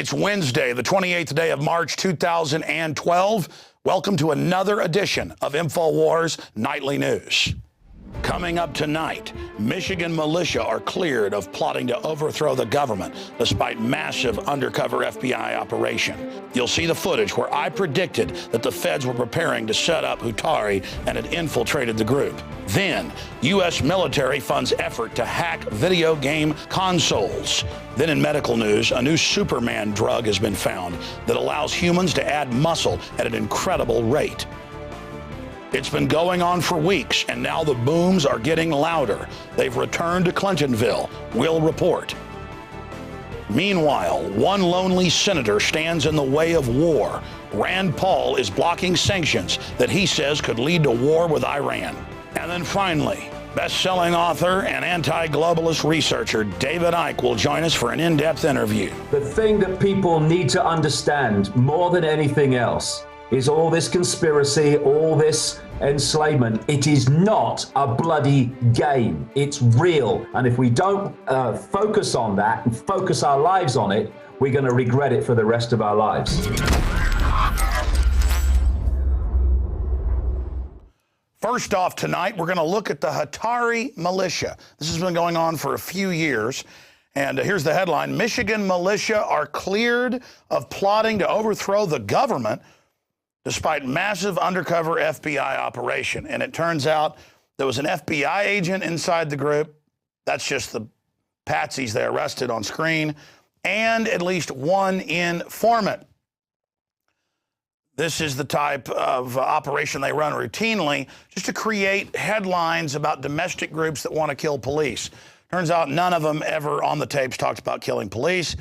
It's Wednesday, the 28th day of March, 2012. Welcome to another edition of Infowars Nightly News. Coming up tonight, Michigan militia are cleared of plotting to overthrow the government despite massive undercover FBI operation. You'll see the footage where I predicted that the feds were preparing to set up Hutari and had infiltrated the group. Then, U.S. military funds effort to hack video game consoles. Then in medical news, a new Superman drug has been found that allows humans to add muscle at an incredible rate. It's been going on for weeks, and now the booms are getting louder. They've returned to Clintonville. We'll report. Meanwhile, one lonely senator stands in the way of war. Rand Paul is blocking sanctions that he says could lead to war with Iran. And then finally, best-selling author and anti-globalist researcher David Icke will join us for an in-depth interview. The thing that people need to understand more than anything else is all this conspiracy, all this enslavement. It is not a bloody game. It's real. And if we don't focus on that and focus our lives on it, we're going to regret it for the rest of our lives. First off tonight, we're going to look at the Hutari militia. This has been going on for a few years. And here's the headline: Michigan militia are cleared of plotting to overthrow the government despite massive undercover FBI operation. And it turns out there was an FBI agent inside the group. That's just the patsies they arrested on screen, and at least one informant. This is the type of operation they run routinely just to create headlines about domestic groups that want to kill police. Turns out none of them ever on the tapes talked about killing police.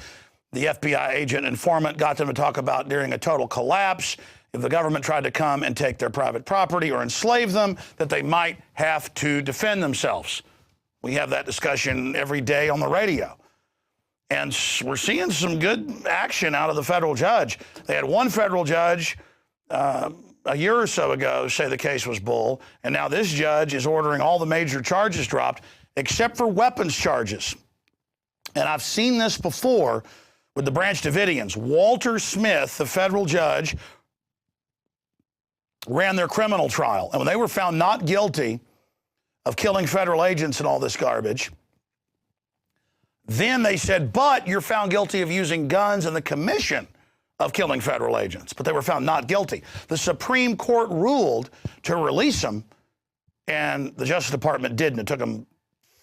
The FBI agent informant got them to talk about during a total collapse, if the government tried to come and take their private property or enslave them, that they might have to defend themselves. We have that discussion every day on the radio. And we're seeing some good action out of the federal judge. They had one federal judge a year or so ago say the case was bull, and now this judge is ordering all the major charges dropped except for weapons charges. And I've seen this before with the Branch Davidians. Walter Smith, the federal judge, ran their criminal trial. And when they were found not guilty of killing federal agents and all this garbage, then they said, but you're found guilty of using guns in the commission of killing federal agents. But they were found not guilty. The Supreme Court ruled to release them, and the Justice Department didn't. It took them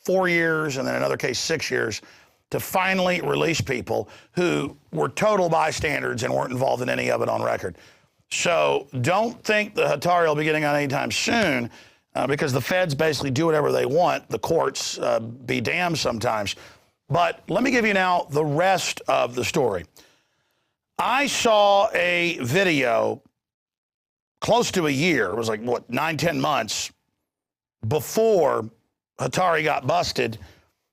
4 years, and then another case 6 years, to finally release people who were total bystanders and weren't involved in any of it on record. So don't think the Hutari will be getting out anytime soon, because the feds basically do whatever they want. The courts be damned sometimes. But let me give you now the rest of the story. I saw a video close to a year. It was like, what, 9-10 months before Hutari got busted,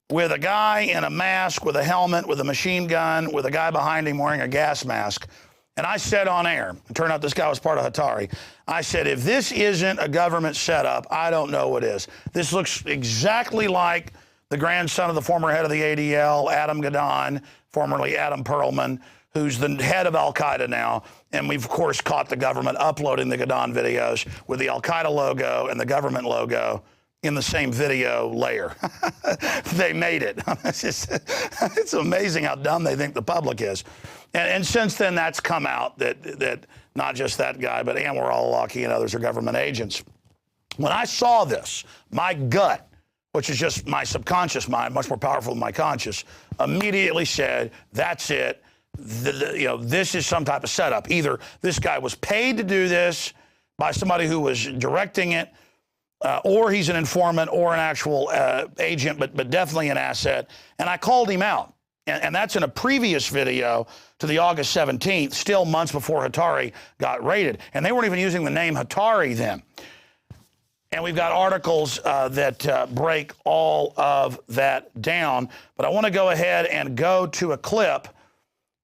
with a guy in a mask, with a helmet, with a machine gun, with a guy behind him wearing a gas mask. And I said on air, it turned out this guy was part of Hutari, I said, if this isn't a government setup, I don't know what is. This looks exactly like the grandson of the former head of the ADL, Adam Gadon, formerly Adam Perlman, who's the head of Al-Qaeda now. And we've, of course, caught the government uploading the Gadon videos with the Al-Qaeda logo and the government logo in the same video layer. They made it. It's amazing how dumb they think the public is. And since then, that's come out that not just that guy, but Anwar al-Awlaki and others are government agents. When I saw this, my gut, which is just my subconscious mind, much more powerful than my conscious, immediately said, that's it. This is some type of setup. Either this guy was paid to do this by somebody who was directing it, or he's an informant or an actual agent, but definitely an asset. And I called him out. And that's in a previous video to the August 17th, still months before Hutari got raided. And they weren't even using the name Hutari then. And we've got articles that break all of that down. But I want to go ahead and go to a clip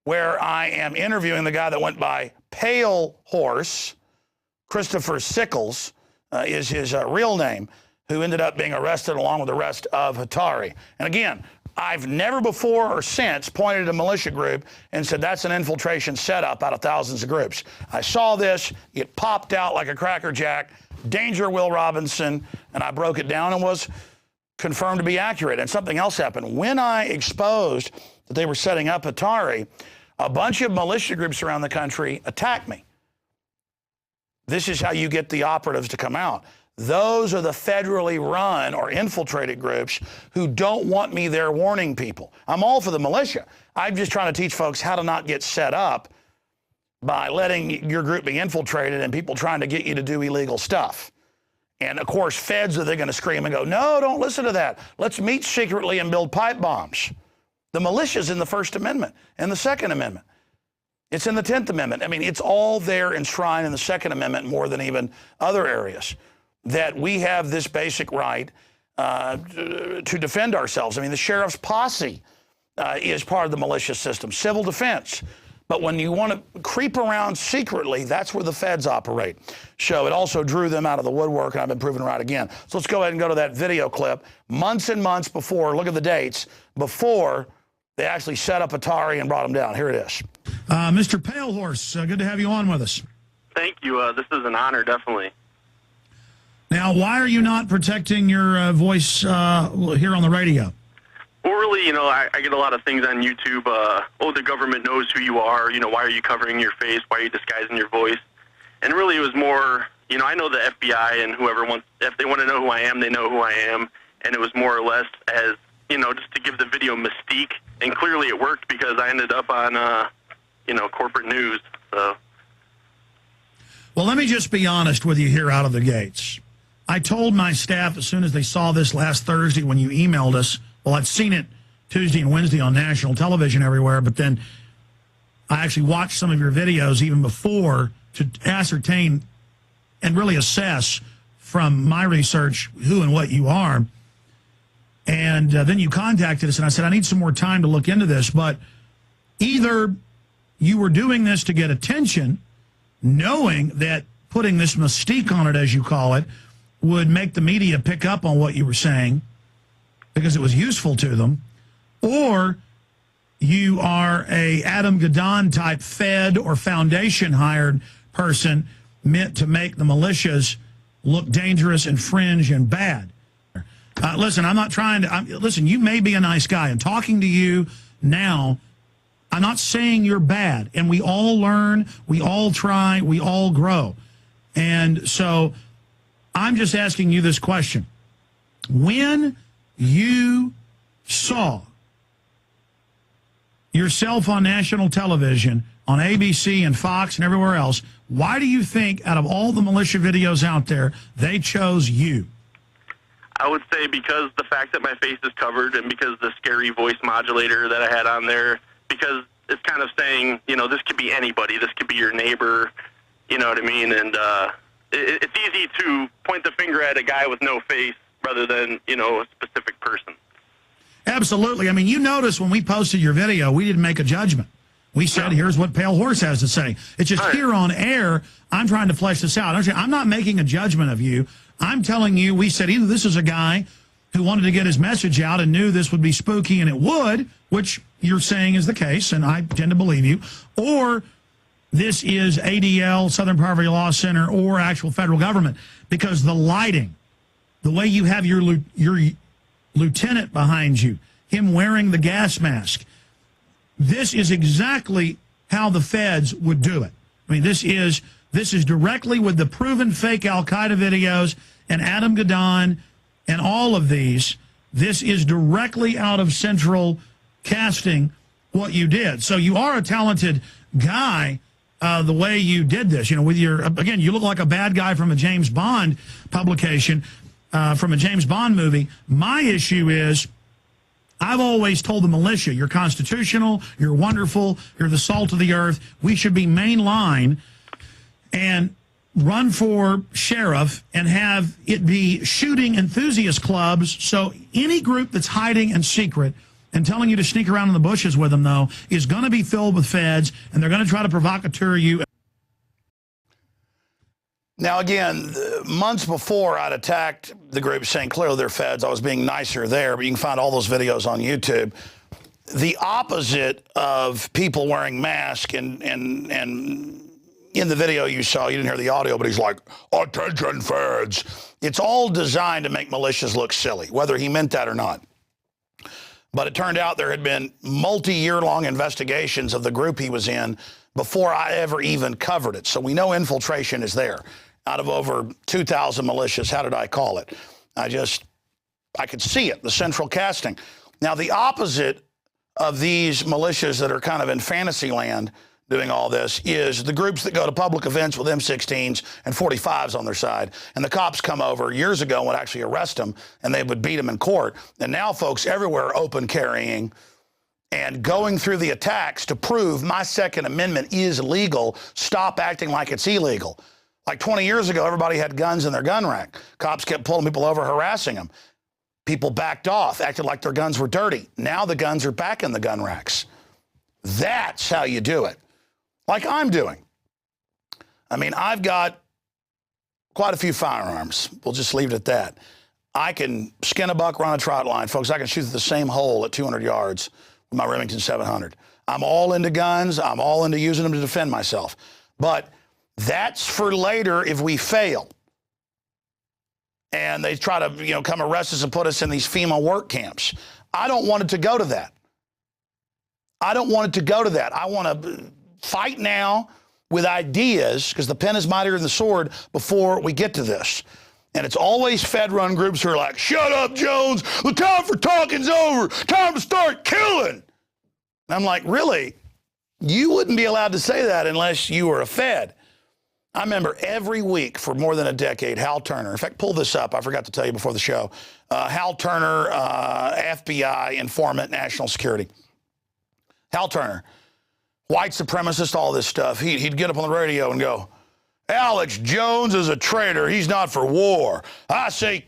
where I am interviewing the guy that went by Pale Horse. Christopher Sickles is his real name, who ended up being arrested along with the rest of Hutari. And again, I've never before or since pointed at a militia group and said that's an infiltration setup out of thousands of groups. I saw this, it popped out like a Cracker Jack, danger Will Robinson, and I broke it down and was confirmed to be accurate. And something else happened. When I exposed that they were setting up Atari, a bunch of militia groups around the country attacked me. This is how you get the operatives to come out. Those are the federally run or infiltrated groups who don't want me there warning people. I'm all for the militia. I'm just trying to teach folks how to not get set up by letting your group be infiltrated and people trying to get you to do illegal stuff. And of course, feds are going to scream and go, no, don't listen to that. Let's meet secretly and build pipe bombs. The militia's in the First Amendment and the Second Amendment. It's in the 10th Amendment. I mean, it's all there enshrined in the Second Amendment more than even other areas, that we have this basic right to defend ourselves. I mean, the sheriff's posse is part of the militia system, civil defense. But when you want to creep around secretly, that's where the feds operate. So it also drew them out of the woodwork, and I've been proven right again. So let's go ahead and go to that video clip. Months and months before, look at the dates, before they actually set up Atari and brought them down. Here it is. Mr. Palehorse, good to have you on with us. Thank you. This is an honor, definitely. Now, why are you not protecting your voice here on the radio? Well, really, you know, I get a lot of things on YouTube. Oh, the government knows who you are. You know, why are you covering your face? Why are you disguising your voice? And really, it was more, you know, I know the FBI and whoever wants, if they want to know who I am, they know who I am. And it was more or less as, you know, just to give the video mystique. And clearly it worked because I ended up on, you know, corporate news. So. Well, let me just be honest with you here out of the gates. I told my staff as soon as they saw this last Thursday when you emailed us, well, I'd seen it Tuesday and Wednesday on national television everywhere, but then I actually watched some of your videos even before to ascertain and really assess from my research who and what you are. And then you contacted us, and I said, I need some more time to look into this. But either you were doing this to get attention, knowing that putting this mystique on it, as you call it, would make the media pick up on what you were saying because it was useful to them, or you are a Adam Gadon type Fed or foundation hired person meant to make the militias look dangerous and fringe and bad. Listen, I'm not trying to, listen, you may be a nice guy, and talking to you now, I'm not saying you're bad, and we all learn, we all try, we all grow. And so I'm just asking you this question. When you saw yourself on national television, on ABC and Fox and everywhere else, why do you think out of all the militia videos out there, they chose you? I would say because the fact that my face is covered and because the scary voice modulator that I had on there, because it's kind of saying, you know, this could be anybody. This could be your neighbor. You know what I mean? And it's easy to point the finger at a guy with no face rather than, you know, a specific person. Absolutely. I mean, you notice when we posted your video, we didn't make a judgment. We said, here's what Pale Horse has to say. It's just here on air, I'm trying to flesh this out. I'm not making a judgment of you. I'm telling you, we said either this is a guy who wanted to get his message out and knew this would be spooky, and it would, which you're saying is the case, and I tend to believe you, or this is ADL, Southern Poverty Law Center, or actual federal government, because the lighting, the way you have your lieutenant behind you, him wearing the gas mask, this is exactly how the feds would do it. I mean, this is directly with the proven fake Al-Qaeda videos and Adam Gadon and all of these. This is directly out of Central casting what you did. So you are a talented guy the way you did this. You know, with your, again, you look like a bad guy from a James Bond publication, from a James Bond movie. My issue is, I've always told the militia, you're constitutional, you're wonderful, you're the salt of the earth. We should be mainline and run for sheriff and have it be shooting enthusiast clubs. So any group that's hiding in secret and telling you to sneak around in the bushes with them, though, is going to be filled with feds, and they're going to try to provocateur you. Now, again, months before I'd attacked the group saying clearly they're feds, I was being nicer there, but you can find all those videos on YouTube. The opposite of people wearing masks and in the video you saw, you didn't hear the audio, but he's like, attention feds. It's all designed to make militias look silly, whether he meant that or not. But it turned out there had been multi-year-long investigations of the group he was in before I ever even covered it. So we know infiltration is there. Out of over 2,000 militias, how did I call it? I could see it, the central casting. Now, the opposite of these militias that are kind of in fantasy land doing all this is the groups that go to public events with M16s and 45s on their side. And the cops come over years ago and would actually arrest them, and they would beat them in court. And now folks everywhere are open carrying and going through the attacks to prove my Second Amendment is legal. Stop acting like it's illegal. Like 20 years ago, everybody had guns in their gun rack. Cops kept pulling people over, harassing them. People backed off, acted like their guns were dirty. Now the guns are back in the gun racks. That's how you do it. Like I'm doing. I mean, I've got quite a few firearms. We'll just leave it at that. I can skin a buck, run a trot line. Folks, I can shoot the same hole at 200 yards with my Remington 700. I'm all into guns. I'm all into using them to defend myself. But that's for later if we fail. And they try to, come arrest us and put us in these FEMA work camps. I don't want it to go to that. I don't want it to go to that. I want to fight now with ideas, because the pen is mightier than the sword, before we get to this. And it's always Fed-run groups who are like, shut up, Jones. The time for talking's over. Time to start killing. And I'm like, really? You wouldn't be allowed to say that unless you were a Fed. I remember every week for more than a decade, Hal Turner, in fact, pull this up, I forgot to tell you before the show, Hal Turner, FBI informant, national security. Hal Turner, white supremacist, all this stuff. He'd get up on the radio and go, Alex Jones is a traitor. He's not for war. I say,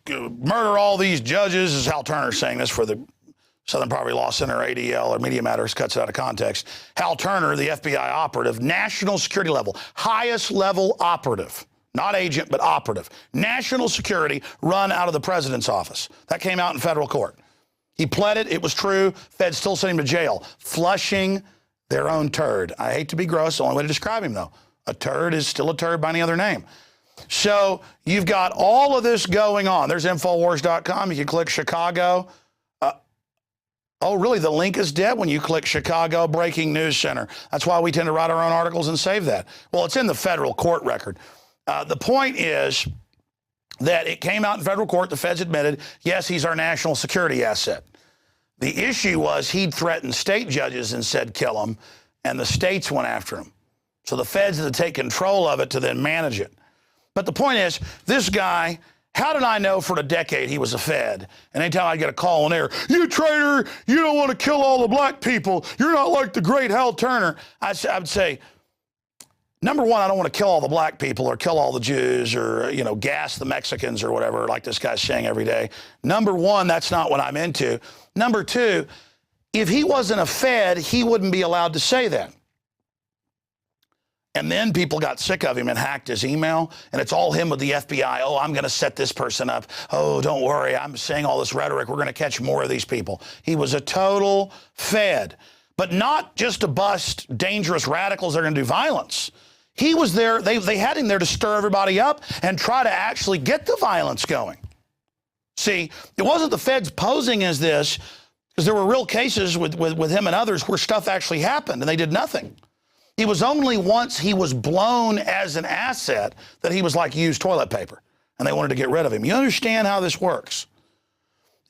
murder all these judges. This is Hal Turner saying this for the Southern Poverty Law Center, ADL, or Media Matters, cuts it out of context. Hal Turner, the FBI operative, national security level, highest level operative, not agent, but operative. National security run out of the president's office. That came out in federal court. He pled it. It was true. Feds still sent him to jail, flushing their own turd. I hate to be gross. The only way to describe him, though. A turd is still a turd by any other name. So you've got all of this going on. There's Infowars.com. You can click Chicago. Oh, really? The link is dead when you click Chicago Breaking News Center. That's why we tend to write our own articles and save that. Well, it's in the federal court record. The point is that it came out in federal court. The feds admitted, yes, he's our national security asset. The issue was he'd threatened state judges and said kill him, and the states went after him. So the feds had to take control of it to then manage it. But the point is, this guy, how did I know for a decade he was a Fed? And anytime I get a call in there, you traitor, you don't want to kill all the black people. You're not like the great Hal Turner. I would say, number one, I don't want to kill all the black people or kill all the Jews or, gas the Mexicans or whatever, like this guy's saying every day. Number one, that's not what I'm into. Number two, if he wasn't a Fed, he wouldn't be allowed to say that. And then people got sick of him and hacked his email, and it's all him with the FBI. Oh, I'm going to set this person up. Oh, don't worry. I'm saying all this rhetoric. We're going to catch more of these people. He was a total Fed, but not just to bust dangerous radicals that are going to do violence. He was there. They had him there to stir everybody up and try to actually get the violence going. See, it wasn't the feds posing as this, because there were real cases with him and others where stuff actually happened and they did nothing. It was only once he was blown as an asset that he was like used toilet paper, and they wanted to get rid of him. You understand how this works?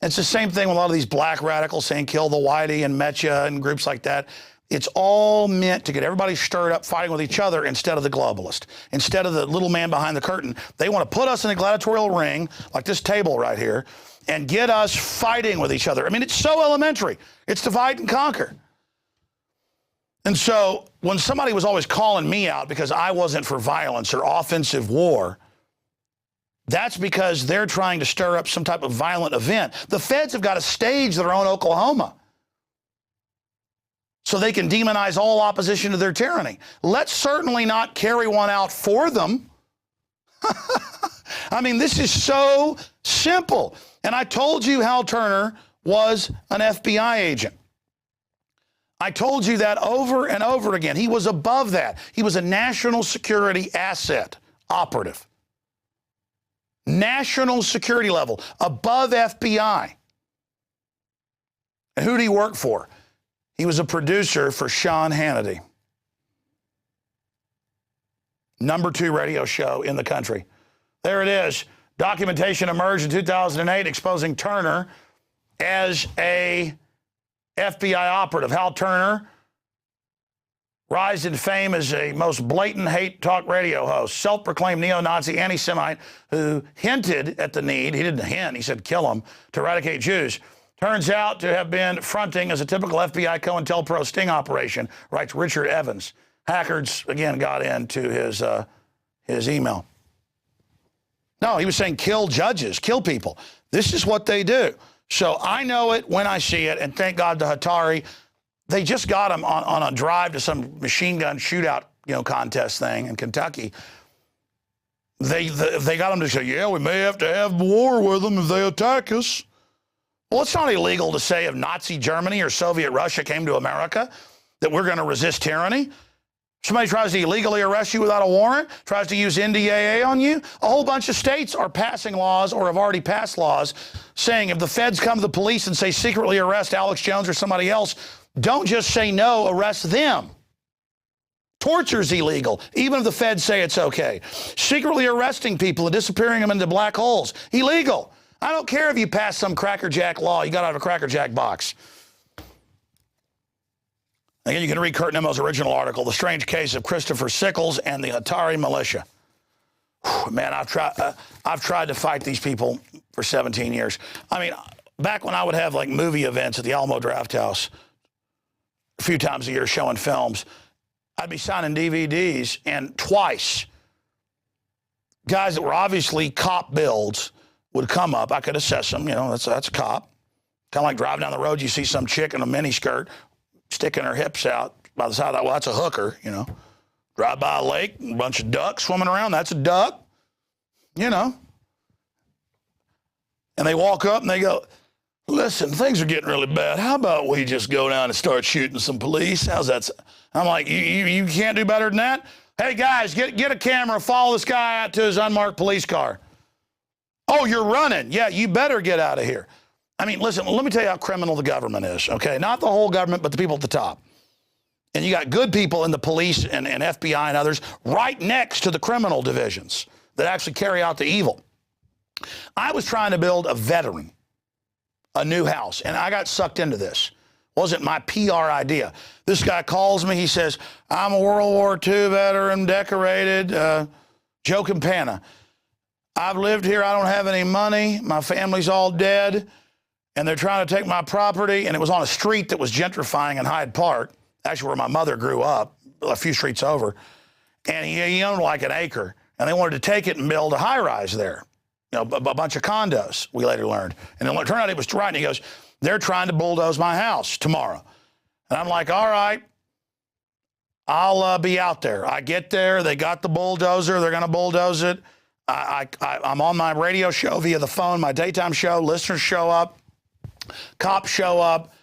It's the same thing with a lot of these black radicals saying kill the whitey and Mecha and groups like that. It's all meant to get everybody stirred up fighting with each other instead of the globalist, instead of the little man behind the curtain. They want to put us in a gladiatorial ring, like this table right here, and get us fighting with each other. I mean, it's so elementary. It's divide and conquer. And so when somebody was always calling me out because I wasn't for violence or offensive war, that's because they're trying to stir up some type of violent event. The feds have got to stage their own Oklahoma so they can demonize all opposition to their tyranny. Let's certainly not carry one out for them. I mean, this is so simple. And I told you Hal Turner was an FBI agent. I told you that over and over again. He was above that. He was a national security asset operative. National security level, above FBI. And who did he work for? He was a producer for Sean Hannity. #2 radio show in the country. There it is. Documentation emerged in 2008 exposing Turner as a FBI operative. Hal Turner rise in fame as a most blatant hate talk radio host, self-proclaimed neo-Nazi anti-Semite who hinted at the need, he didn't hint, he said kill him, to eradicate Jews. Turns out to have been fronting as a typical FBI COINTELPRO sting operation, writes Richard Evans. Hackers, again, got into his email. No, he was saying kill judges, kill people. This is what they do. So I know it when I see it, and thank God the Hatari, they just got him on a drive to some machine gun shootout, contest thing in Kentucky. They got him to say, yeah, we may have to have war with them if they attack us. Well, it's not illegal to say if Nazi Germany or Soviet Russia came to America that we're going to resist tyranny. Somebody tries to illegally arrest you without a warrant, tries to use NDAA on you. A whole bunch of states are passing laws or have already passed laws saying if the feds come to the police and say secretly arrest Alex Jones or somebody else, don't just say no, arrest them. Torture's illegal, even if the feds say it's okay. Secretly arresting people and disappearing them into black holes, illegal. I don't care if you pass some crackerjack law, you got out of a crackerjack box. Again, you can read Kurt Nimmow's original article, The Strange Case of Christopher Sickles and the Hatari Militia. Whew, man, I've tried to fight these people for 17 years. I mean, back when I would have like movie events at the Alamo Drafthouse a few times a year showing films, I'd be signing DVDs, and twice, guys that were obviously cop builds would come up. I could assess them, that's a cop. Kind of like driving down the road, you see some chick in a miniskirt sticking her hips out by the side of that. Well, that's a hooker, Drive by a lake, a bunch of ducks swimming around, that's a duck, And they walk up and they go, listen, things are getting really bad. How about we just go down and start shooting some police? How's that? I'm like, you can't do better than that? Hey, guys, get a camera, follow this guy out to his unmarked police car. Oh, you're running. Yeah, you better get out of here. I mean, listen, let me tell you how criminal the government is, okay? Not the whole government, but the people at the top. And you got good people in the police and FBI and others right next to the criminal divisions that actually carry out the evil. I was trying to build a veteran, a new house, and I got sucked into this. Wasn't my PR idea. This guy calls me, he says, I'm a World War II veteran, decorated, Joe Campana. I've lived here, I don't have any money, my family's all dead, and they're trying to take my property, and it was on a street that was gentrifying in Hyde Park, actually where my mother grew up, a few streets over, and he owned like an acre, and they wanted to take it and build a high-rise there, a bunch of condos, we later learned. And it turned out it was right, and he goes, they're trying to bulldoze my house tomorrow. And I'm like, all right, I'll be out there. I get there, they got the bulldozer, they're gonna bulldoze it. I'm on my radio show via the phone, my daytime show, listeners show up, cops show up,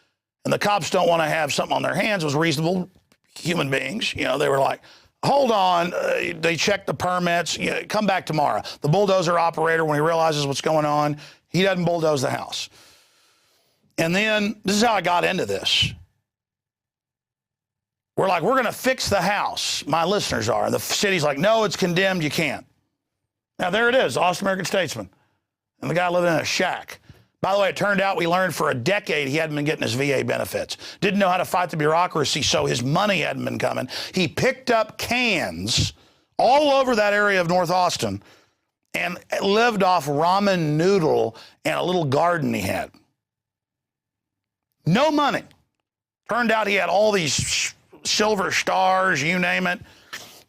and the cops don't want to have something on their hands. It was reasonable human beings. They were like, hold on, they check the permits, come back tomorrow. The bulldozer operator, when he realizes what's going on, he doesn't bulldoze the house. And then, this is how I got into this. We're like, we're going to fix the house, my listeners are. And the city's like, no, it's condemned, you can't. Now, there it is, Austin American Statesman. And the guy living in a shack. By the way, it turned out we learned for a decade he hadn't been getting his VA benefits. Didn't know how to fight the bureaucracy, so his money hadn't been coming. He picked up cans all over that area of North Austin and lived off ramen noodle and a little garden he had. No money. Turned out he had all these silver stars, you name it.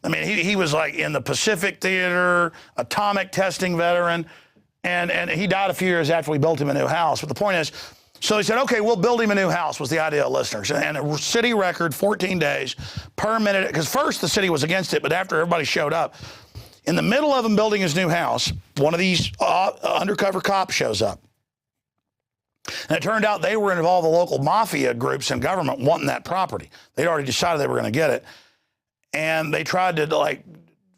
I mean, he was like in the Pacific Theater, atomic testing veteran, and he died a few years after we built him a new house. But the point is, so he said, okay, we'll build him a new house, was the idea of listeners. And a city record, 14 days, per minute, because first the city was against it, but after everybody showed up, In the middle of him building his new house, one of these undercover cops shows up. And it turned out they were involved with local mafia groups and government wanting that property. They'd already decided they were going to get it. And they tried to, like,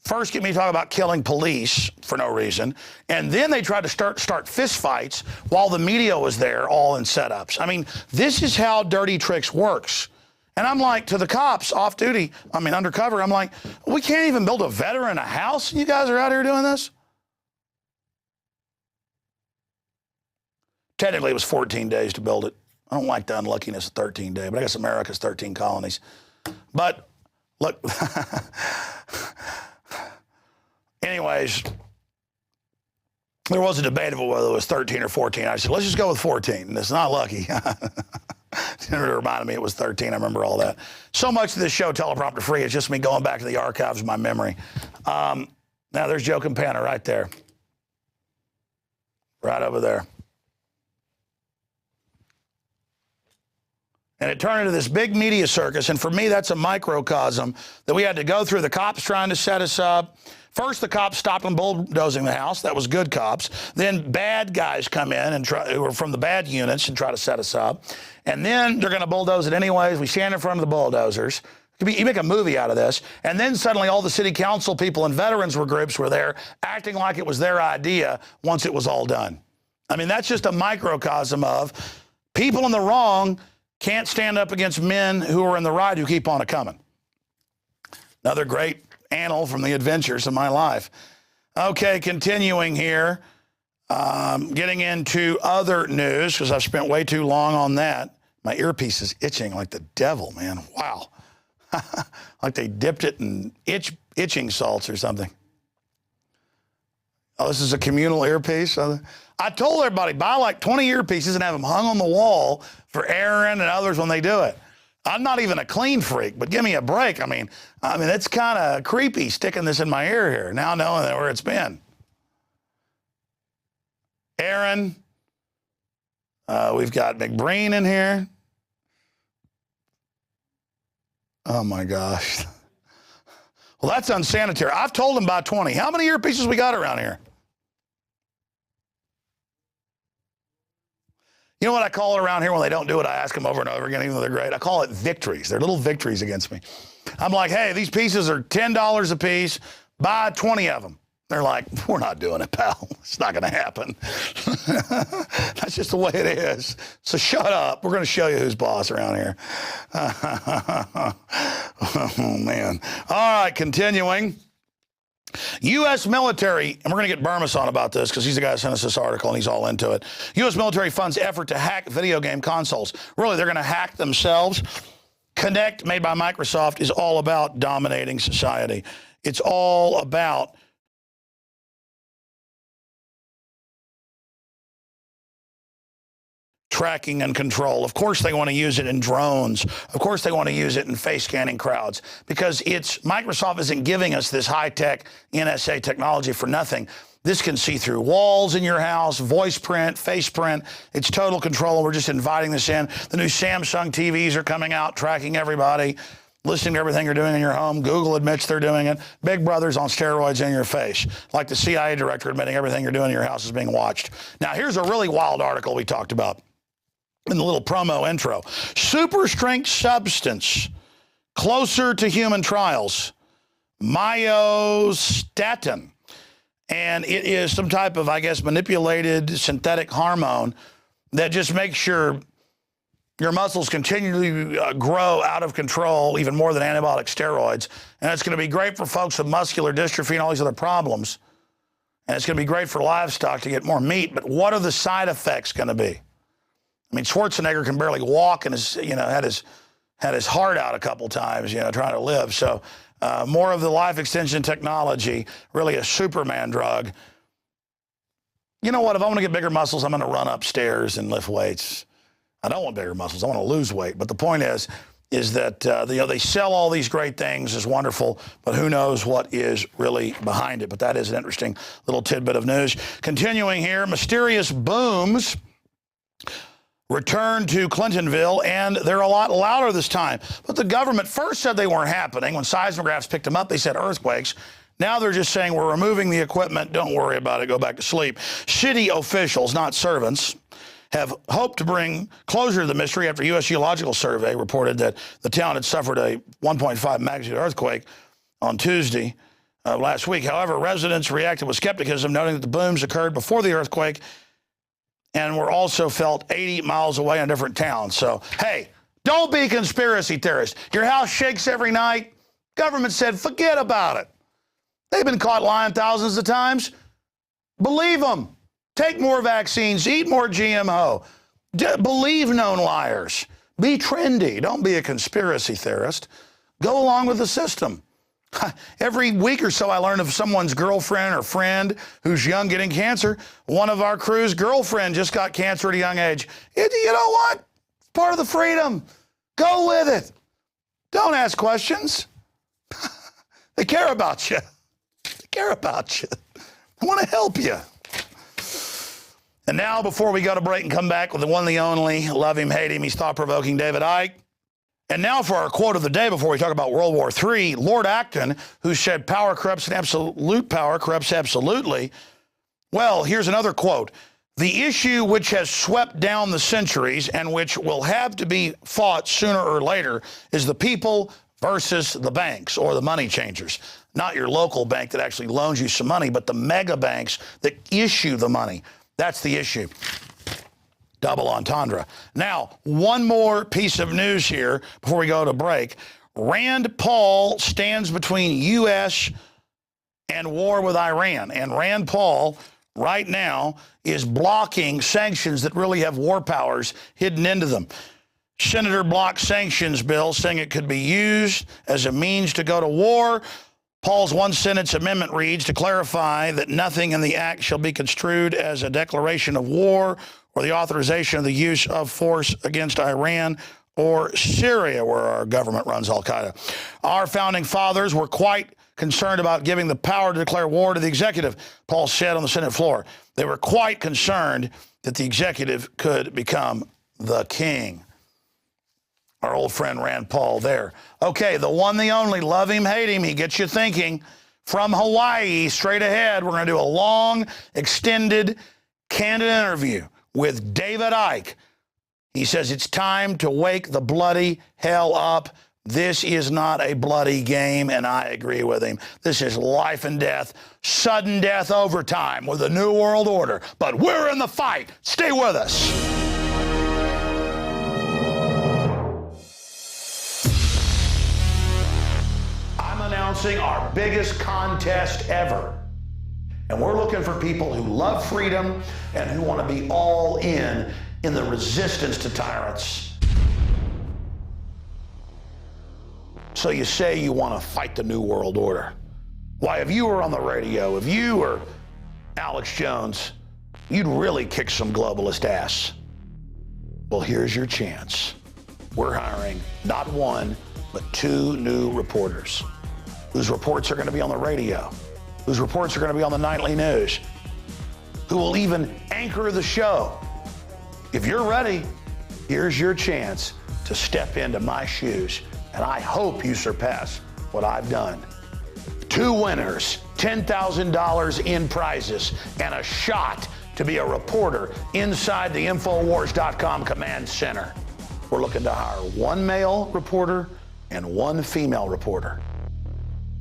first get me to talk about killing police for no reason. And then they tried to start fist fights while the media was there, all in setups. I mean, this is how dirty tricks works. And I'm like, to the cops off duty, I mean, undercover, I'm like, we can't even build a veteran a house, and you guys are out here doing this? Technically, it was 14 days to build it. I don't like the unluckiness of 13 days, but I guess America's 13 colonies. But look, anyways, there was a debate about whether it was 13 or 14. I said, let's just go with 14. And it's not lucky. It reminded me it was 13. I remember all that. So much of this show, teleprompter free, it's just me going back to the archives of my memory. Now, there's Joe Campana right there. Right over there. And it turned into this big media circus. And for me, that's a microcosm that we had to go through. The cops trying to set us up. First, the cops stopped them bulldozing the house. That was good cops. Then bad guys come in and who were from the bad units and try to set us up. And then they're going to bulldoze it anyways. We stand in front of the bulldozers. You make a movie out of this. And then suddenly all the city council people and veterans groups were there acting like it was their idea once it was all done. I mean, that's just a microcosm of people in the wrong can't stand up against men who are in the right who keep on a coming. Another great annal from the adventures of my life. Okay, continuing here, getting into other news because I've spent way too long on that. My earpiece is itching like the devil, man. Wow. Like they dipped it in itching salts or something. Oh, this is a communal earpiece? I told everybody, buy like 20 earpieces and have them hung on the wall for Aaron and others when they do it. I'm not even a clean freak, but give me a break. I mean, it's kind of creepy sticking this in my ear here, now knowing where it's been. Aaron, we've got McBreen in here. Oh, my gosh. Well, that's unsanitary. I've told him about 20. How many earpieces we got around here? You know what I call it around here when they don't do it? I ask them over and over again, even though they're great. I call it victories. They're little victories against me. I'm like, hey, these pieces are $10 a piece. Buy 20 of them. They're like, we're not doing it, pal. It's not going to happen. That's just the way it is. So shut up. We're going to show you who's boss around here. Oh, man. All right, continuing. U.S. military, and we're going to get Burmis on about this because he's the guy who sent us this article and he's all into it. U.S. military funds effort to hack video game consoles. Really, they're going to hack themselves. Kinect, made by Microsoft, is all about dominating society. It's all about tracking and control. Of course, they want to use it in drones. Of course, they want to use it in face scanning crowds because Microsoft isn't giving us this high-tech NSA technology for nothing. This can see through walls in your house, voice print, face print. It's total control. We're just inviting this in. The new Samsung TVs are coming out, tracking everybody, listening to everything you're doing in your home. Google admits they're doing it. Big Brother's on steroids in your face, like the CIA director admitting everything you're doing in your house is being watched. Now, here's a really wild article we talked about in the little promo intro. Super strength substance, closer to human trials, Myostatin. And it is some type of, I guess, manipulated synthetic hormone that just makes your muscles continually grow out of control, even more than antibiotic steroids. And it's going to be great for folks with muscular dystrophy and all these other problems. And it's going to be great for livestock to get more meat. But what are the side effects going to be? I mean, Schwarzenegger can barely walk and had his heart out a couple times, trying to live. So more of the life extension technology, really a Superman drug. You know what? If I want to get bigger muscles, I'm going to run upstairs and lift weights. I don't want bigger muscles. I want to lose weight. But the point is that they sell all these great things is wonderful, but who knows what is really behind it. But that is an interesting little tidbit of news. Continuing here, mysterious booms returned to Clintonville, and they're a lot louder this time. But the government first said they weren't happening. When seismographs picked them up, they said earthquakes. Now they're just saying, we're removing the equipment. Don't worry about it. Go back to sleep. City officials, not servants, have hoped to bring closure to the mystery after U.S. Geological Survey reported that the town had suffered a 1.5 magnitude earthquake on Tuesday last week. However, residents reacted with skepticism, noting that the booms occurred before the earthquake and were also felt 80 miles away in different towns. So, hey, don't be conspiracy theorists. Your house shakes every night. Government said, forget about it. They've been caught lying thousands of times. Believe them. Take more vaccines. Eat more GMO. Believe known liars. Be trendy. Don't be a conspiracy theorist. Go along with the system. Every week or so, I learn of someone's girlfriend or friend who's young getting cancer. One of our crew's girlfriend just got cancer at a young age. You know what? It's part of the freedom. Go with it. Don't ask questions. They care about you. They care about you. I want to help you. And now, before we go to break and come back with the one, the only, love him, hate him, he's thought-provoking, David Icke. And now for our quote of the day before we talk about World War III, Lord Acton, who said power corrupts and absolute power corrupts absolutely. Well, here's another quote. The issue which has swept down the centuries and which will have to be fought sooner or later is the people versus the banks or the money changers. Not your local bank that actually loans you some money, but the mega banks that issue the money. That's the issue. Double entendre. Now, one more piece of news here before we go to break. Rand Paul stands between U.S. and war with Iran. And Rand Paul right now is blocking sanctions that really have war powers hidden into them. Senator blocked sanctions bill, saying it could be used as a means to go to war. Paul's one-sentence amendment reads, to clarify that nothing in the act shall be construed as a declaration of war or the authorization of the use of force against Iran or Syria, where our government runs al-Qaeda. Our founding fathers were quite concerned about giving the power to declare war to the executive, Paul said on the Senate floor. They were quite concerned that the executive could become the king. Our old friend Rand Paul there. Okay, the one, the only, love him, hate him. He gets you thinking. From Hawaii, straight ahead, we're going to do a long, extended, candid interview with David Icke. He says it's time to wake the bloody hell up. This is not a bloody game, and I agree with him. This is life and death, sudden death overtime with a new world order. But we're in the fight. Stay with us. Announcing our biggest contest ever. And we're looking for people who love freedom and who want to be all in the resistance to tyrants. So you say you want to fight the New World Order. Why, if you were on the radio, if you were Alex Jones, you'd really kick some globalist ass. Well, here's your chance. We're hiring not one, but 2 new reporters whose reports are going to be on the radio, whose reports are going to be on the nightly news, who will even anchor the show. If you're ready, here's your chance to step into my shoes, and I hope you surpass what I've done. 2 winners, $10,000 in prizes, and a shot to be a reporter inside the Infowars.com command center. We're looking to hire 1 male reporter and 1 female reporter.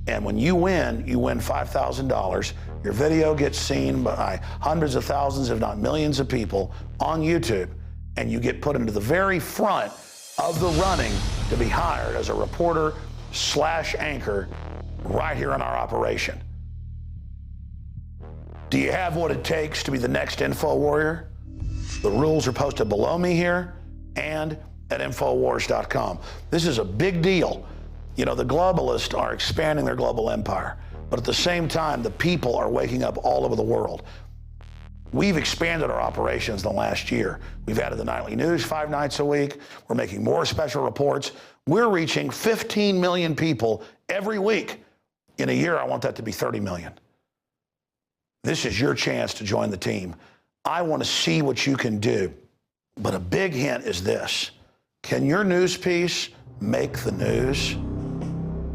And when you win $5,000. Your video gets seen by hundreds of thousands, if not millions of people on YouTube, and you get put into the very front of the running to be hired as a reporter/anchor right here in our operation. Do you have what it takes to be the next Info Warrior? The rules are posted below me here and at Infowars.com. This is a big deal. You know, the globalists are expanding their global empire, but at the same time, the people are waking up all over the world. We've expanded our operations in the last year. We've added the nightly news 5 nights a week. We're making more special reports. We're reaching 15 million people every week. In a year, I want that to be 30 million. This is your chance to join the team. I want to see what you can do. But a big hint is this. Can your news piece make the news?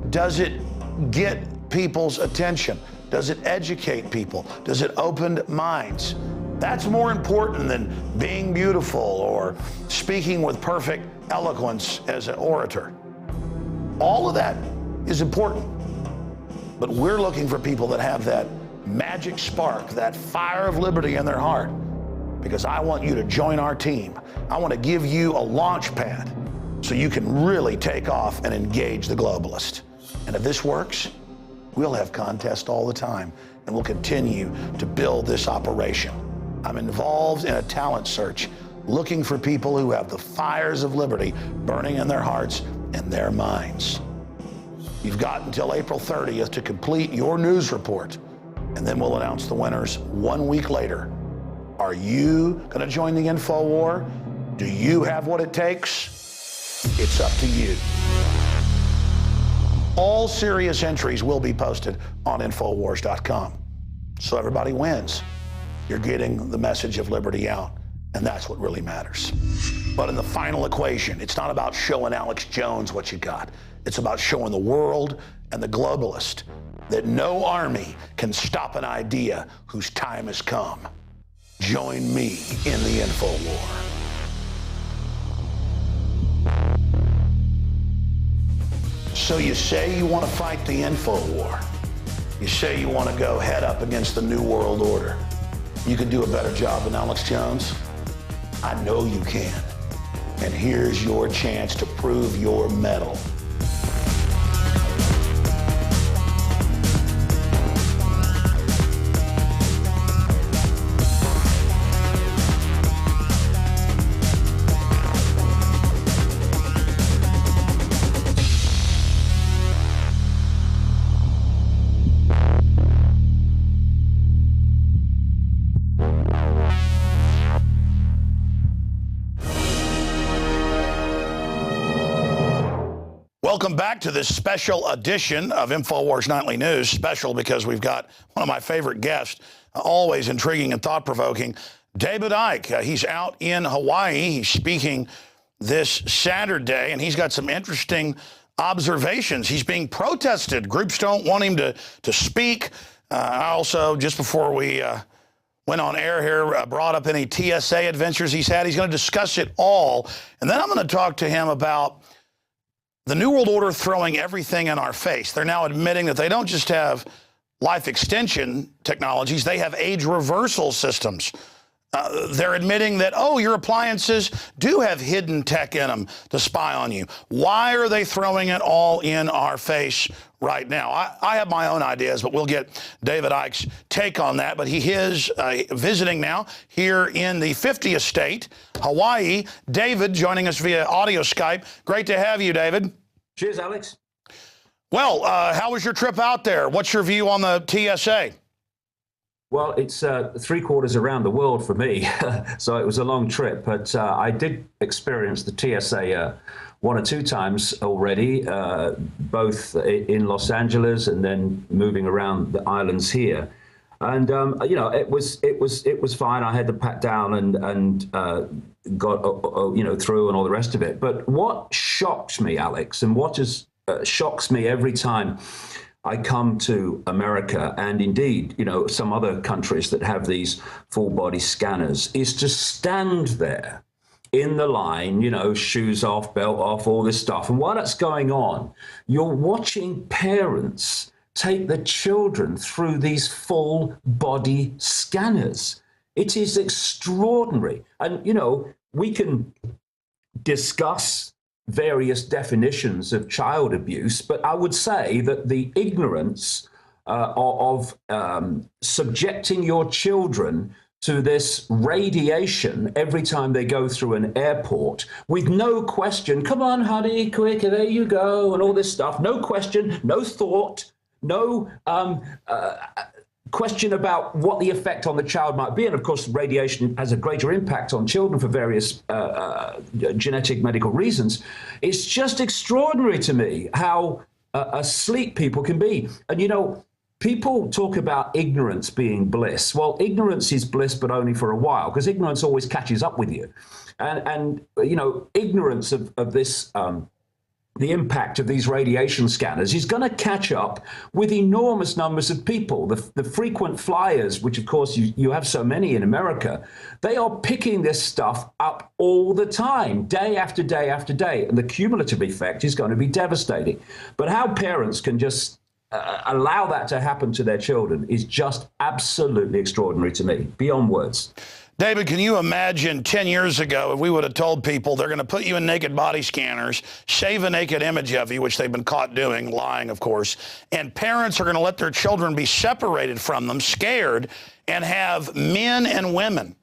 Does it get people's attention? Does it educate people? Does it open minds? That's more important than being beautiful or speaking with perfect eloquence as an orator. All of that is important. But we're looking for people that have that magic spark, that fire of liberty in their heart, because I want you to join our team. I want to give you a launch pad so you can really take off and engage the globalist. And if this works, we'll have contests all the time, and we'll continue to build this operation. I'm involved in a talent search, looking for people who have the fires of liberty burning in their hearts and their minds. You've got until April 30th to complete your news report, and then we'll announce the winners 1 week later. Are you going to join the info war? Do you have what it takes? It's up to you. All serious entries will be posted on Infowars.com. So everybody wins. You're getting the message of liberty out, and that's what really matters. But in the final equation, it's not about showing Alex Jones what you got. It's about showing the world and the globalist that no army can stop an idea whose time has come. Join me in the info war. So you say you want to fight the info war. You say you want to go head up against the New World Order. You can do a better job than Alex Jones? I know you can. And here's your chance to prove your mettle. Welcome back to this special edition of Infowars Nightly News. Special because we've got one of my favorite guests, always intriguing and thought-provoking, David Icke. He's out in Hawaii. He's speaking this Saturday, and he's got some interesting observations. He's being protested. Groups don't want him to speak. I also, just before we went on air here, brought up any TSA adventures he's had. He's going to discuss it all. And then I'm going to talk to him about the New World Order throwing everything in our face. They're now admitting that they don't just have life extension technologies, they have age reversal systems. They're admitting that, oh, your appliances do have hidden tech in them to spy on you. Why are they throwing it all in our face right now? I have my own ideas, but we'll get David Icke's take on that. But he is visiting now here in the 50th state, Hawaii. David joining us via audio Skype. Great to have you, David. Cheers, Alex. Well, how was your trip out there? What's your view on the TSA? Well, it's 3 quarters around the world for me, so it was a long trip. But I did experience the TSA 1 or 2 times already, both in Los Angeles and then moving around the islands here. And you know, it was fine. I had to pat down and got through and all the rest of it. But what shocked me, Alex, and what just shocks me every time I come to America, and indeed, some other countries that have these full body scanners, is to stand there in the line, shoes off, belt off, all this stuff. And while that's going on, you're watching parents take the children through these full body scanners. It is extraordinary. And, we can discuss various definitions of child abuse, but I would say that the ignorance of subjecting your children to this radiation every time they go through an airport with no question, come on, honey, quick, there you go, and all this stuff, no question, no thought, no question about what the effect on the child might be. And of course, radiation has a greater impact on children for various genetic medical reasons. It's just extraordinary to me how asleep people can be. And people talk about ignorance being bliss. Well, ignorance is bliss, but only for a while, because ignorance always catches up with you. And ignorance of this the impact of these radiation scanners is going to catch up with enormous numbers of people. The frequent flyers, which of course you have so many in America, they are picking this stuff up all the time, day after day after day. And the cumulative effect is going to be devastating. But how parents can just allow that to happen to their children is just absolutely extraordinary to me, beyond words. David, can you imagine 10 years ago if we would have told people they're going to put you in naked body scanners, shave a naked image of you, which they've been caught doing, lying, of course, and parents are going to let their children be separated from them, scared, and have men and women,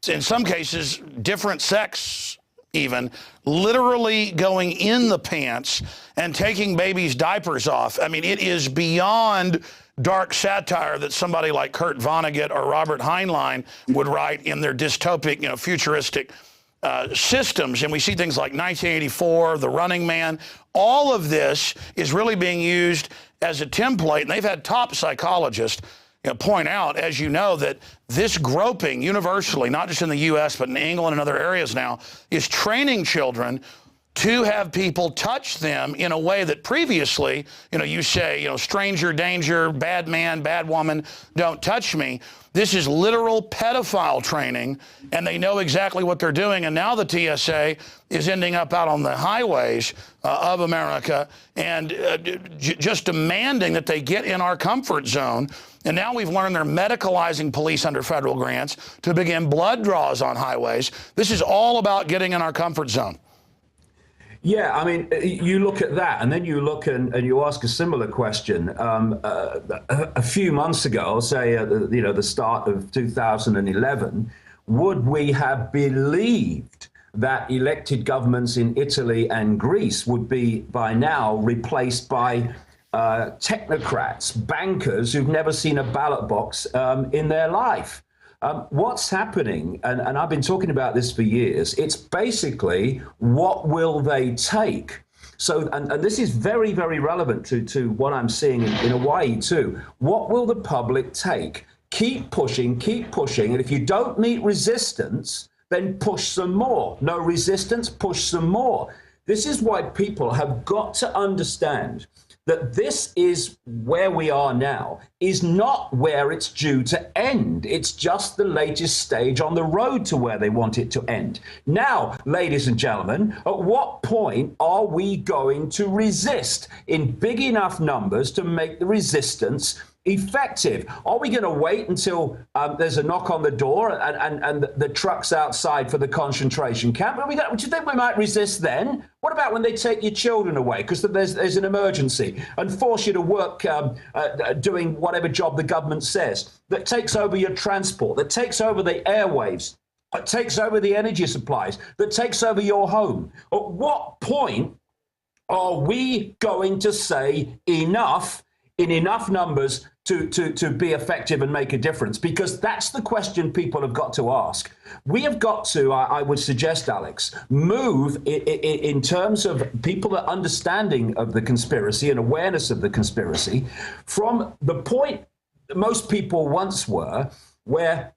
in some cases, different sex even, literally going in the pants and taking babies' diapers off. I mean, it is beyond dark satire that somebody like Kurt Vonnegut or Robert Heinlein would write in their dystopic, futuristic systems. And we see things like 1984, The Running Man. All of this is really being used as a template. And they've had top psychologists point out, as you know, that this groping universally, not just in the U.S., but in England and other areas now, is training children to have people touch them in a way that previously, you say, stranger danger, bad man, bad woman, don't touch me. This is literal pedophile training, and they know exactly what they're doing. And now the TSA is ending up out on the highways of America and just demanding that they get in our comfort zone. And now we've learned they're medicalizing police under federal grants to begin blood draws on highways. This is all about getting in our comfort zone. Yeah, I mean, you look at that, and then you look and you ask a similar question. A few months ago, say, the start of 2011, would we have believed that elected governments in Italy and Greece would be by now replaced by technocrats, bankers who've never seen a ballot box in their life? What's happening, and I've been talking about this for years, it's basically what will they take? So, and this is very, very relevant to what I'm seeing in Hawaii too. What will the public take? Keep pushing, and if you don't meet resistance, then push some more. No resistance, push some more. This is why people have got to understand that this is where we are now, is not where it's due to end. It's just the latest stage on the road to where they want it to end. Now, ladies and gentlemen, at what point are we going to resist in big enough numbers to make the resistance effective? Are we going to wait until there's a knock on the door and the truck's outside for the concentration camp? Do you think we might resist then? What about when they take your children away because there's an emergency and force you to work doing whatever job the government says, that takes over your transport, that takes over the airwaves, that takes over the energy supplies, that takes over your home? At what point are we going to say enough in enough numbers to be effective and make a difference? Because that's the question people have got to ask. We have got to, I would suggest, Alex, move in terms of people are understanding of the conspiracy and awareness of the conspiracy from the point that most people once were, where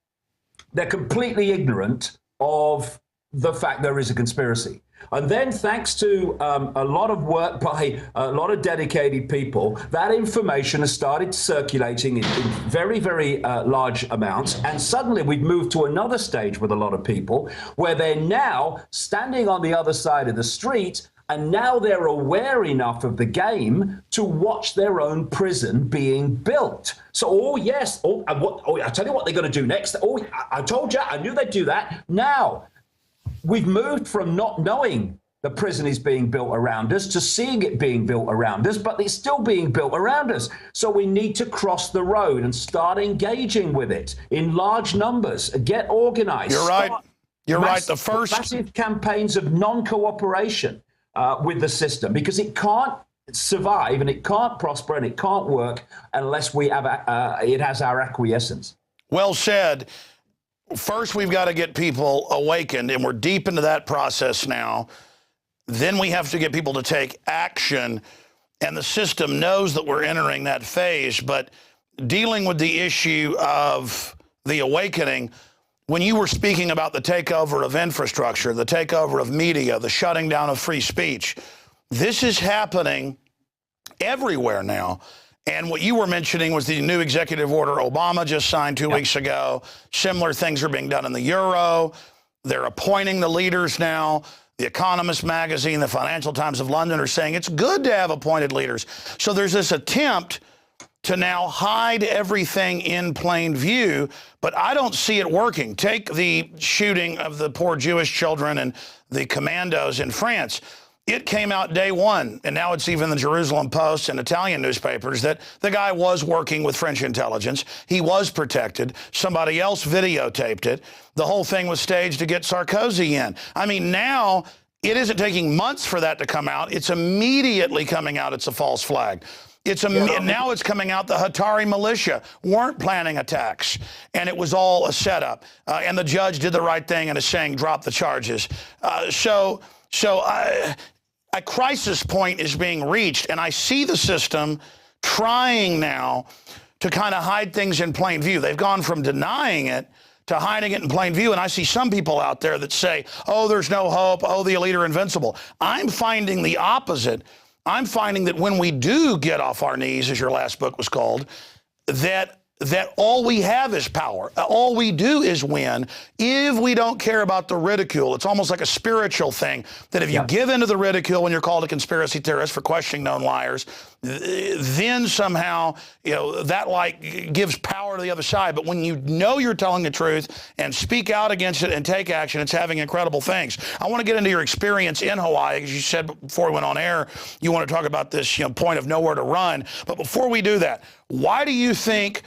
they're completely ignorant of the fact there is a conspiracy. And then, thanks to a lot of work by a lot of dedicated people, that information has started circulating in very, very large amounts. And suddenly we've moved to another stage with a lot of people where they're now standing on the other side of the street, and now they're aware enough of the game to watch their own prison being built. So, I tell you what they're going to do next. I told you, I knew they'd do that. Now, we've moved from not knowing the prison is being built around us to seeing it being built around us, but it's still being built around us. So we need to cross the road and start engaging with it in large numbers, get organized. You're right. You're right. The first massive campaigns of non-cooperation with the system, because it can't survive and it can't prosper and it can't work unless we have it has our acquiescence. Well said. First, we've got to get people awakened, and we're deep into that process now. Then we have to get people to take action, and the system knows that we're entering that phase. But dealing with the issue of the awakening, when you were speaking about the takeover of infrastructure, the takeover of media, the shutting down of free speech, This is happening everywhere now. And what you were mentioning was the new executive order Obama just signed 2 weeks ago. Similar things are being done in the Euro. They're appointing the leaders now. The Economist magazine, the Financial Times of London are saying it's good to have appointed leaders. So there's this attempt to now hide everything in plain view, but I don't see it working. Take the shooting of the poor Jewish children and the commandos in France. It came out day one, and now it's even the Jerusalem Post and Italian newspapers that the guy was working with French intelligence. He was protected. Somebody else videotaped it. The whole thing was staged to get Sarkozy in. I mean, now it isn't taking months for that to come out. It's immediately coming out. It's a false flag. Now it's coming out the Hatari militia weren't planning attacks, and it was all a setup. And the judge did the right thing and is saying drop the charges. A crisis point is being reached, and I see the system trying now to kind of hide things in plain view. They've gone from denying it to hiding it in plain view, and I see some people out there that say, oh, there's no hope, oh, the elite are invincible. I'm finding the opposite. I'm finding that when we do get off our knees, as your last book was called, that all we have is power. All we do is win if we don't care about the ridicule. It's almost like a spiritual thing that if you give into the ridicule when you're called a conspiracy theorist for questioning known liars, then somehow, that like gives power to the other side. But when you know you're telling the truth and speak out against it and take action, it's having incredible things. I want to get into your experience in Hawaii, as you said before we went on air. You want to talk about this point of nowhere to run. But before we do that, why do you think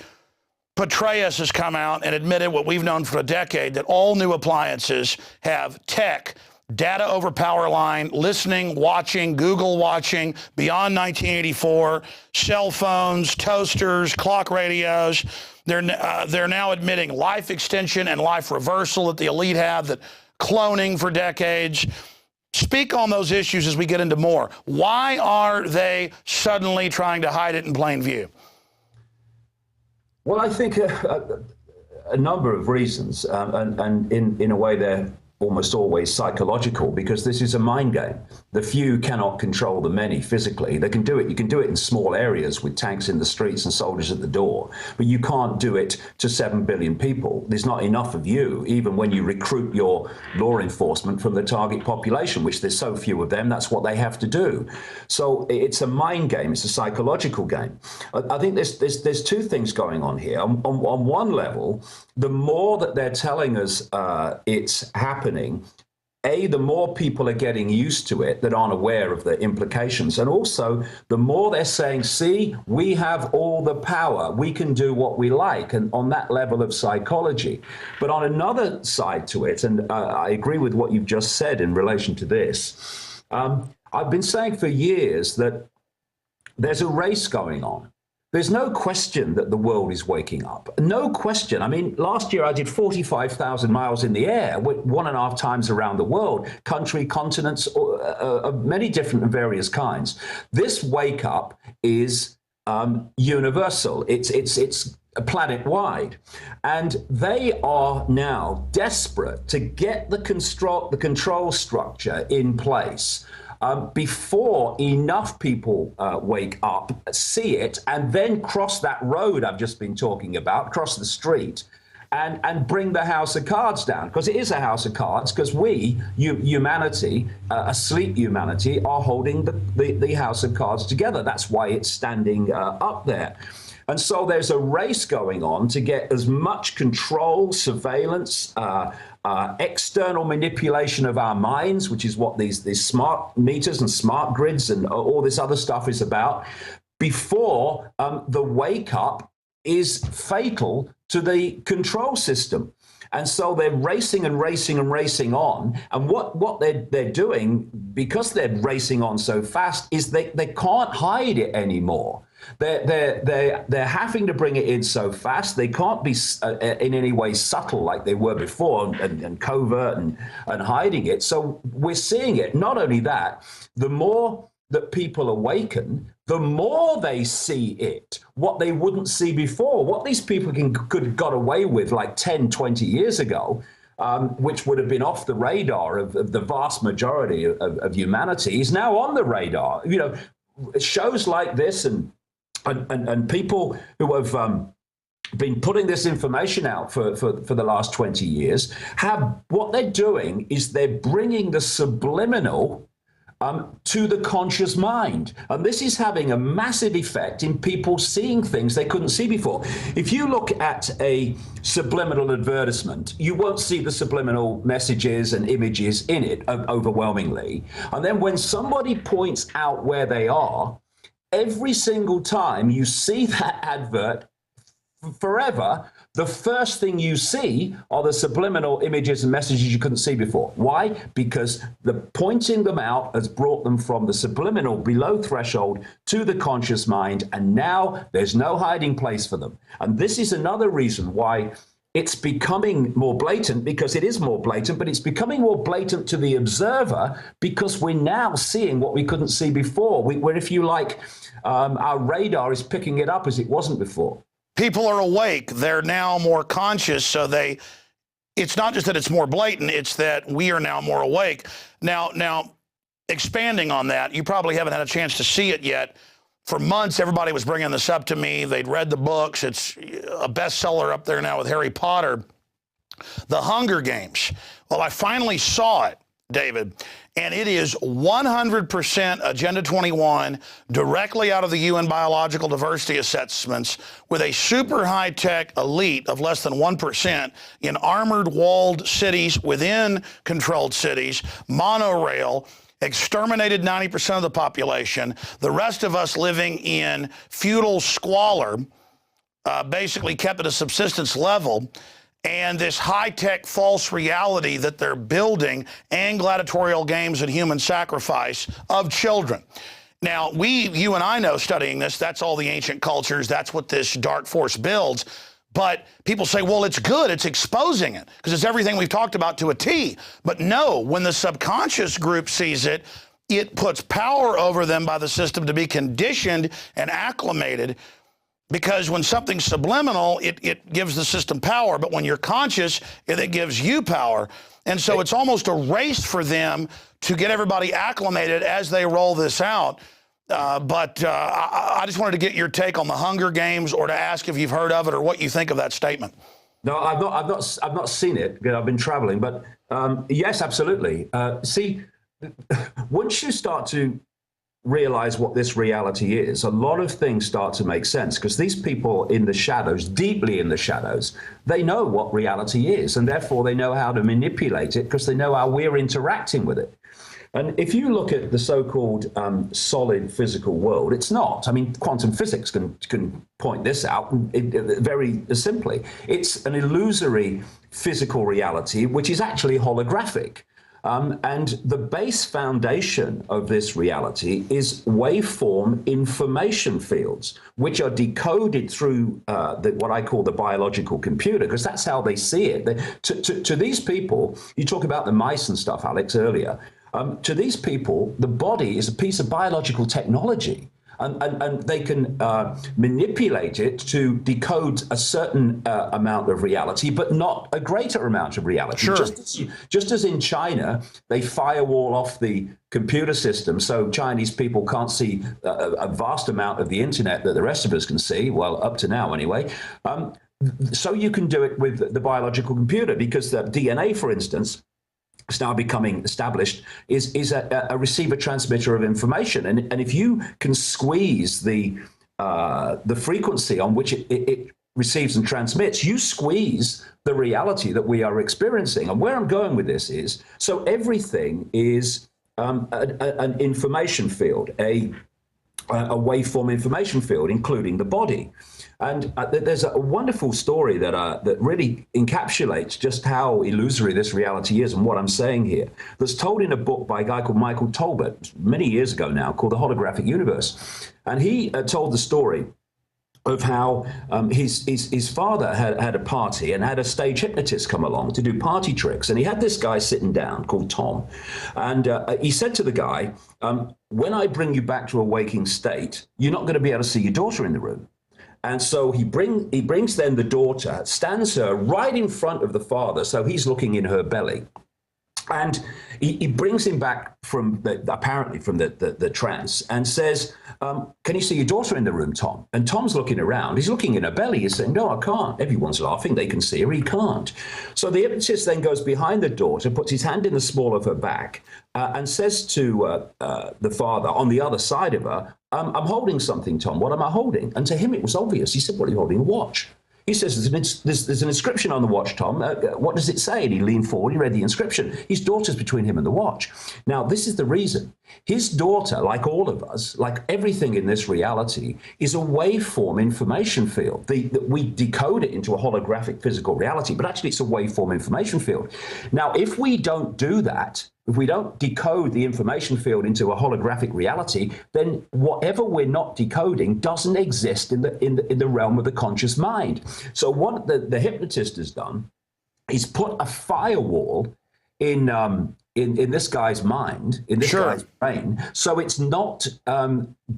Petraeus has come out and admitted what we've known for a decade, that all new appliances have tech, data over power line, listening, watching, Google watching, beyond 1984, cell phones, toasters, clock radios. They're now admitting life extension and life reversal that the elite have, that cloning for decades. Speak on those issues as we get into more. Why are they suddenly trying to hide it in plain view? Well, I think a number of reasons, and in a way they're almost always psychological, because this is a mind game. The few cannot control the many physically. They can do it. You can do it in small areas with tanks in the streets and soldiers at the door, but you can't do it to 7 billion people. There's not enough of you, even when you recruit your law enforcement from the target population, which there's so few of them, that's what they have to do. So it's a mind game. It's a psychological game. I think there's two things going on here. On one level, the more that they're telling us it's happening, the more people are getting used to it that aren't aware of the implications. And also, the more they're saying, see, we have all the power, we can do what we like, and on that level of psychology. But on another side to it, and I agree with what you've just said in relation to this, I've been saying for years that there's a race going on. There's no question that the world is waking up. No question. I mean, last year I did 45,000 miles in the air, 1.5 times around the world, country, continents, of many different and various kinds. This wake up is universal. It's planet-wide. And they are now desperate to get the control structure in place before enough people wake up, see it, and then cross that road I've just been talking about, cross the street, and bring the house of cards down. Because it is a house of cards, because we, humanity, asleep humanity, are holding the house of cards together. That's why it's standing up there. And so there's a race going on to get as much control, surveillance, external manipulation of our minds, which is what these smart meters and smart grids and all this other stuff is about, before the wake up is fatal to the control system. And so they're racing and racing and racing on. And what they're doing, because they're racing on so fast, is they can't hide it anymore. They're having to bring it in so fast. They can't be in any way subtle like they were before and covert and hiding it. So we're seeing it. Not only that, the more that people awaken, the more they see it, what they wouldn't see before. What these people could have got away with like 10, 20 years ago, which would have been off the radar of the vast majority of humanity, is now on the radar. You know, shows like this and people who have been putting this information out for the last 20 years, what they're doing is they're bringing the subliminal to the conscious mind. And this is having a massive effect in people seeing things they couldn't see before. If you look at a subliminal advertisement, you won't see the subliminal messages and images in it overwhelmingly. And then when somebody points out where they are, every single time you see that advert forever, the first thing you see are the subliminal images and messages you couldn't see before. Why? Because the pointing them out has brought them from the subliminal below threshold to the conscious mind, and now there's no hiding place for them. And this is another reason why it's becoming more blatant, because it is more blatant, but it's becoming more blatant to the observer because we're now seeing what we couldn't see before. Where, if you like, our radar is picking it up as it wasn't before. People are awake. They're now more conscious. So it's not just that it's more blatant, it's that we are now more awake. Now, expanding on that, you probably haven't had a chance to see it yet. For months, everybody was bringing this up to me. They'd read the books. It's a bestseller up there now with Harry Potter. The Hunger Games. Well, I finally saw it, David, and it is 100% Agenda 21, directly out of the UN Biological Diversity Assessments, with a super high-tech elite of less than 1% in armored walled cities, within controlled cities, monorail, exterminated 90% of the population, the rest of us living in feudal squalor, basically kept at a subsistence level, and this high-tech false reality that they're building, and gladiatorial games and human sacrifice of children. Now, you and I know, studying this, that's all the ancient cultures, that's what this dark force builds. But people say, well, it's good, it's exposing it, because it's everything we've talked about to a T. But no, when the subconscious group sees it, it puts power over them by the system to be conditioned and acclimated. Because when something's subliminal, it gives the system power. But when you're conscious, it gives you power. And so it's almost a race for them to get everybody acclimated as they roll this out. But I just wanted to get your take on the Hunger Games, or to ask if you've heard of it or what you think of that statement. No, I've not seen it because I've been traveling. But yes, absolutely. See, once you start to realize what this reality is, a lot of things start to make sense, because these people in the shadows, deeply in the shadows, they know what reality is, and therefore they know how to manipulate it, because they know how we're interacting with it. And if you look at the so-called solid physical world, it's not. I mean, quantum physics can point this out very simply. It's an illusory physical reality, which is actually holographic. And the base foundation of this reality is waveform information fields, which are decoded through what I call the biological computer, because that's how they see it. To these people, you talk about the mice and stuff, Alex, earlier. To these people, the body is a piece of biological technology. And they can manipulate it to decode a certain amount of reality, but not a greater amount of reality. Sure. Just as in China, they firewall off the computer system so Chinese people can't see a vast amount of the internet that the rest of us can see, well, up to now anyway. So you can do it with the biological computer, because the DNA, for instance, is now becoming established, is a receiver transmitter of information. And if you can squeeze the frequency on which it receives and transmits, you squeeze the reality that we are experiencing. And where I'm going with this is, so everything is an information field, a waveform information field, including the body. And there's a wonderful story that really encapsulates just how illusory this reality is and what I'm saying here, that's told in a book by a guy called Michael Tolbert many years ago now, called The Holographic Universe. And he told the story of how his father had a party and had a stage hypnotist come along to do party tricks. And he had this guy sitting down called Tom. And he said to the guy, when I bring you back to a waking state, you're not going to be able to see your daughter in the room. And so he brings then the daughter, stands her right in front of the father, so he's looking in her belly. And he brings him back apparently from the trance and says, can you see your daughter in the room, Tom? And Tom's looking around. He's looking in her belly. He's saying, no, I can't. Everyone's laughing. They can see her. He can't. So the hypnotist then goes behind the daughter, puts his hand in the small of her back, and says to the father on the other side of her, I'm holding something, Tom. What am I holding? And to him, it was obvious. He said, what are you holding? A watch. He says, there's an inscription on the watch, Tom. What does it say? And he leaned forward, he read the inscription. His daughter's between him and the watch. Now, this is the reason. His daughter, like all of us, like everything in this reality, is a waveform information field. We decode it into a holographic physical reality, but actually it's a waveform information field. Now, if we don't do that, if we don't decode the information field into a holographic reality, then whatever we're not decoding doesn't exist in the realm of the conscious mind. So what the hypnotist has done is put a firewall in this guy's mind, in this guy's brain, so it's not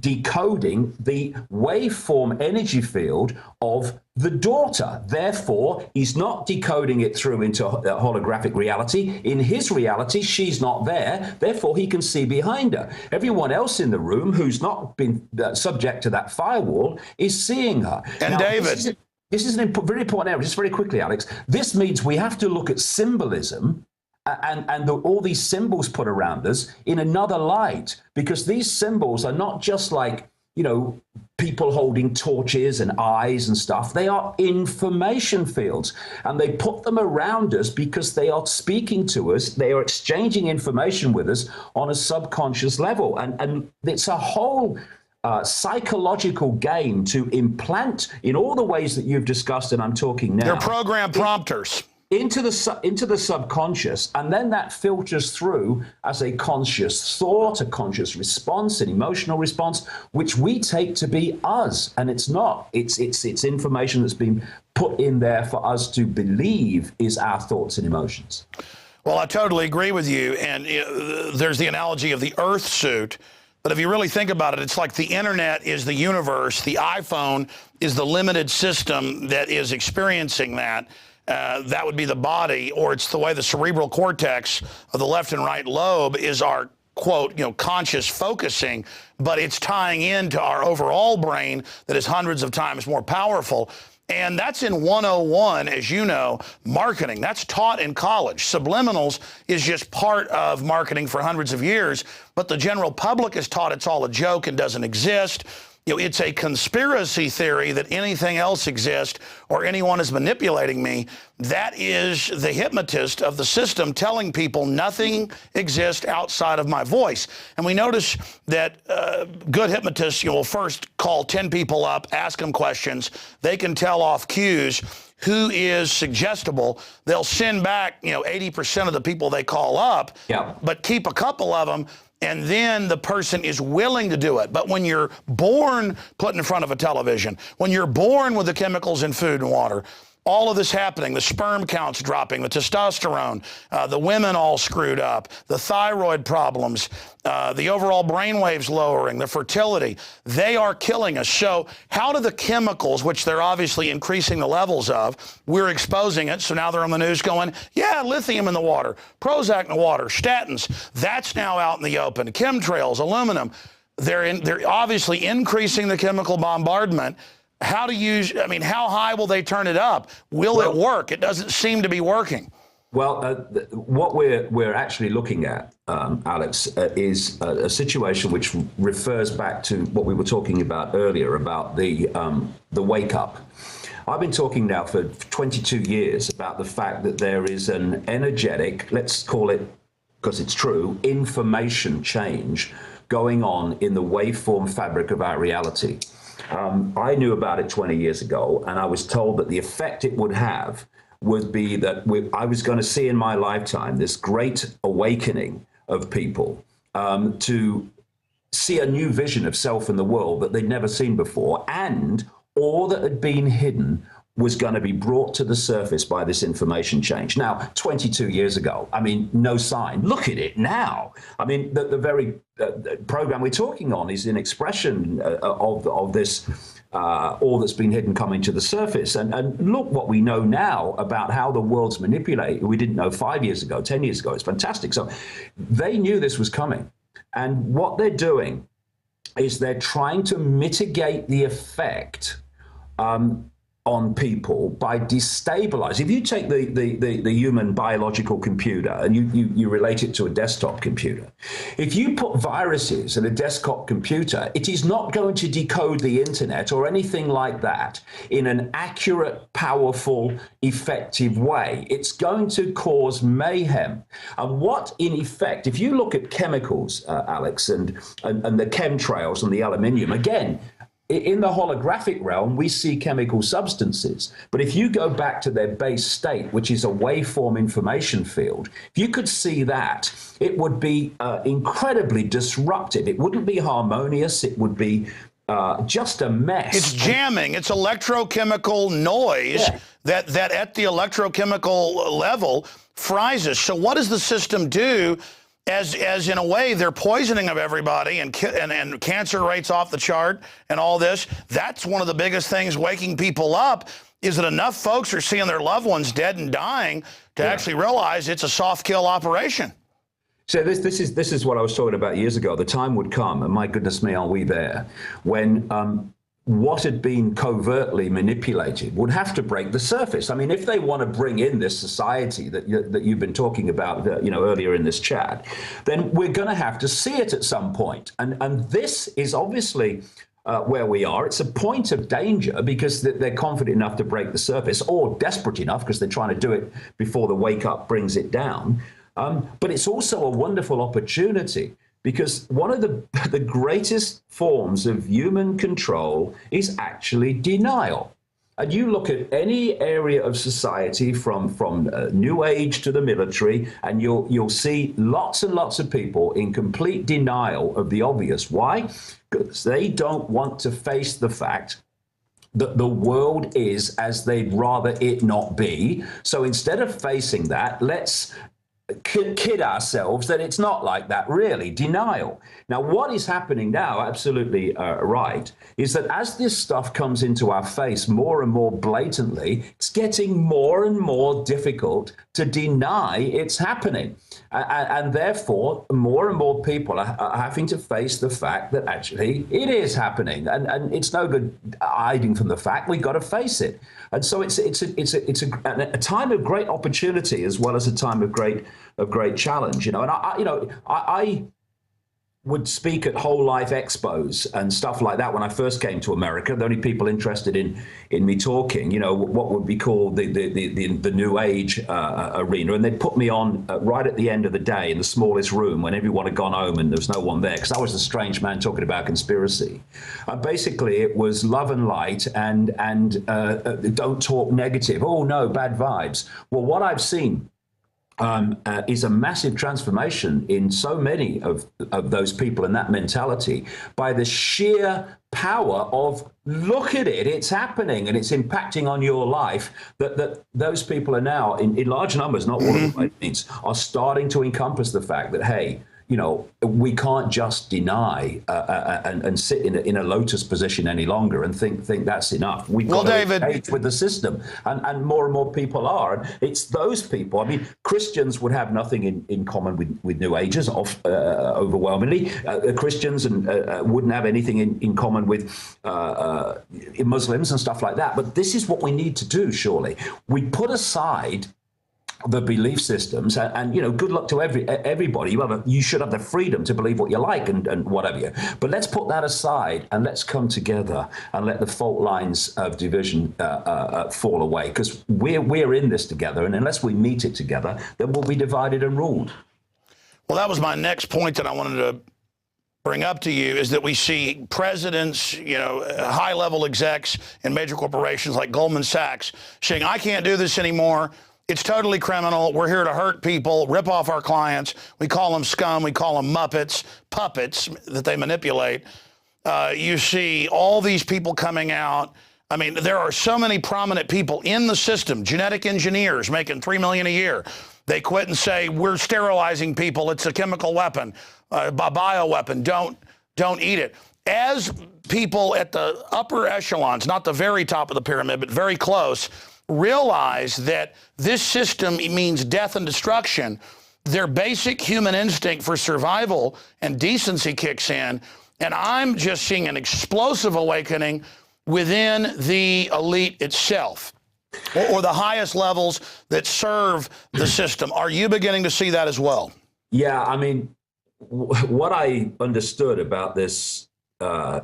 decoding the waveform energy field of the daughter. Therefore, he's not decoding it through into a holographic reality. In his reality, she's not there. Therefore, he can see behind her. Everyone else in the room who's not been subject to that firewall is seeing her. And now, David, this is very important area. Just very quickly, Alex. This means we have to look at symbolism and all these symbols put around us in another light, because these symbols are not just like, you know, people holding torches and eyes and stuff. They are information fields, and they put them around us because they are speaking to us. They are exchanging information with us on a subconscious level. And it's a whole psychological game to implant in all the ways that you've discussed, and I'm talking now. They're program prompters. Into the subconscious, and then that filters through as a conscious thought, a conscious response, an emotional response, which we take to be us, and it's not. It's information that's been put in there for us to believe is our thoughts and emotions. Well, I totally agree with you, and there's the analogy of the Earth suit. But if you really think about it, it's like the internet is the universe, the iPhone is the limited system that is experiencing that. That would be the body, or it's the way the cerebral cortex of the left and right lobe is our, quote, conscious focusing, but it's tying into our overall brain that is hundreds of times more powerful. And that's in 101, as you know, marketing. That's taught in college. Subliminals is just part of marketing for hundreds of years, but the general public is taught it's all a joke and doesn't exist. It's a conspiracy theory that anything else exists or anyone is manipulating me. That is the hypnotist of the system telling people nothing exists outside of my voice. And we notice that good hypnotists, will first call 10 people up, ask them questions. They can tell off cues who is suggestible. They'll send back, 80% of the people they call up, but keep a couple of them. And then the person is willing to do it. But when you're born put in front of a television, when you're born with the chemicals in food and water, all of this happening, the sperm counts dropping, the testosterone, the women all screwed up, the thyroid problems, the overall brainwaves lowering, the fertility, they are killing us. So how do the chemicals, which they're obviously increasing the levels of, we're exposing it, so now they're on the news going, yeah, lithium in the water, Prozac in the water, statins, that's now out in the open, chemtrails, aluminum, they're obviously increasing the chemical bombardment. How high will they turn it up? Will it work? It doesn't seem to be working. Well, what we're actually looking at, Alex, is a situation which refers back to what we were talking about earlier about the wake up. I've been talking now for 22 years about the fact that there is an energetic, let's call it, because it's true, information change going on in the waveform fabric of our reality. I knew about it 20 years ago, and I was told that the effect it would have would be that I was going to see in my lifetime this great awakening of people to see a new vision of self in the world that they'd never seen before, and all that had been hidden was going to be brought to the surface by this information change. Now, 22 years ago, no sign. Look at it now. The very program we're talking on is an expression of this all that's been hidden coming to the surface. And look what we know now about how the world's manipulated. We didn't know 5 years ago, 10 years ago. It's fantastic. So they knew this was coming. And what they're doing is they're trying to mitigate the effect on people by destabilizing. If you take the human biological computer and you relate it to a desktop computer, if you put viruses in a desktop computer, it is not going to decode the internet or anything like that in an accurate, powerful, effective way. It's going to cause mayhem. And what, in effect, if you look at chemicals, Alex, and the chemtrails and the aluminium, again, in the holographic realm, we see chemical substances. But if you go back to their base state, which is a waveform information field, if you could see that, it would be incredibly disruptive. It wouldn't be harmonious. It would be just a mess. It's jamming. It's electrochemical noise that at the electrochemical level fries us. So what does the system do? As in a way, they're poisoning of everybody and cancer rates off the chart and all this. That's one of the biggest things waking people up, is that enough folks are seeing their loved ones dead and dying to actually realize it's a soft kill operation. So this is what I was talking about years ago. The time would come, and my goodness me, are we there, when what had been covertly manipulated would have to break the surface. I mean, if they want to bring in this society that you've been talking about, earlier in this chat, then we're going to have to see it at some point. And this is obviously where we are. It's a point of danger because they're confident enough to break the surface, or desperate enough because they're trying to do it before the wake up brings it down. But it's also a wonderful opportunity, because one of the greatest forms of human control is actually denial. And you look at any area of society, from New Age to the military, and you'll see lots and lots of people in complete denial of the obvious. Why? Because they don't want to face the fact that the world is as they'd rather it not be. So instead of facing that, let's kid ourselves that it's not like that, really. Denial. Now, what is happening now, absolutely right, is that as this stuff comes into our face more and more blatantly, it's getting more and more difficult to deny it's happening. And therefore, more and more people are having to face the fact that actually it is happening. And it's no good hiding from the fact. We've got to face it. And so it's a time of great opportunity as well as a time of great challenge. And I would speak at whole life expos and stuff like that when I first came to America. The only people interested in me talking, what would be called the New Age arena, and they'd put me on right at the end of the day in the smallest room when everyone had gone home and there was no one there, because I was the strange man talking about conspiracy. Basically, it was love and light and don't talk negative. Oh no, bad vibes. Well, what I've seen is a massive transformation in so many of those people and that mentality by the sheer power of, look at it, it's happening and it's impacting on your life, that those people are now in large numbers, not all of them, means, are starting to encompass the fact that, hey, we can't just deny and sit in a lotus position any longer and think that's enough. We've got to engage with the system, and more people are. And it's those people. I mean, Christians would have nothing in common with New Agers, overwhelmingly. Christians wouldn't have anything in common with Muslims and stuff like that. But this is what we need to do, surely. We put aside the belief systems, and good luck to everybody. You should have the freedom to believe what you like and whatever. But let's put that aside and let's come together and let the fault lines of division fall away, because we're in this together, and unless we meet it together, then we'll be divided and ruled. Well, that was my next point that I wanted to bring up to you, is that we see presidents, high-level execs in major corporations like Goldman Sachs saying, I can't do this anymore. It's totally criminal. We're here to hurt people, rip off our clients. We call them scum. We call them Muppets, puppets that they manipulate. You see all these people coming out. I mean, there are so many prominent people in the system, genetic engineers making $3 million a year. They quit and say, we're sterilizing people. It's a chemical weapon, a bioweapon. Don't eat it. as people at the upper echelons, not the very top of the pyramid, but very close, realize that this system means death and destruction, their basic human instinct for survival and decency kicks in. And I'm just seeing an explosive awakening within the elite itself, or the highest levels that serve the system. Are you beginning to see that as well? Yeah, I mean, what I understood about this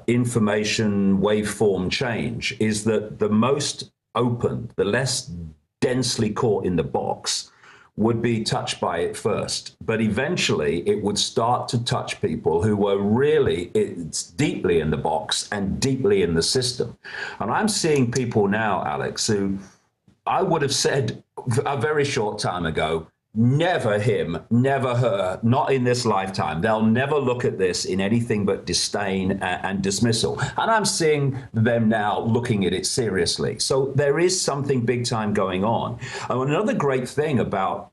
information waveform change is that the most open, the less densely caught in the box, would be touched by it first. But eventually it would start to touch people who were really deeply in the box and deeply in the system. And I'm seeing people now, Alex, who I would have said a very short time ago, never him, never her, not in this lifetime. They'll never look at this in anything but disdain and dismissal. And I'm seeing them now looking at it seriously. So there is something big time going on. And another great thing about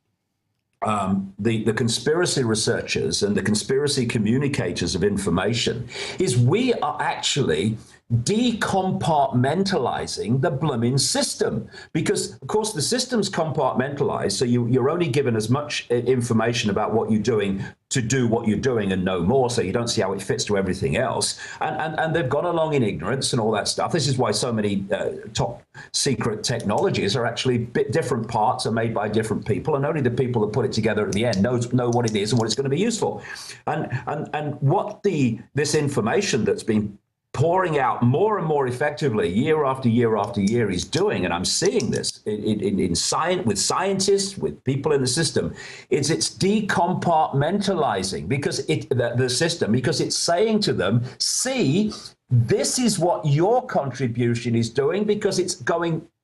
the conspiracy researchers and the conspiracy communicators of information is we are actually decompartmentalizing the blooming system, because of course the system's compartmentalized, so you're only given as much information about what you're doing to do what you're doing and no more, so you don't see how it fits to everything else, and they've gone along in ignorance and all that stuff. This is why so many top secret technologies are actually different parts are made by different people, and only the people that put it together at the end know what it is and what it's going to be used for. And what this information that's been pouring out more and more effectively year after year after year is doing, and I'm seeing this in science, with scientists, with people in the system, it's decompartmentalizing because the system, because it's saying to them, see, this is what your contribution is doing, because it's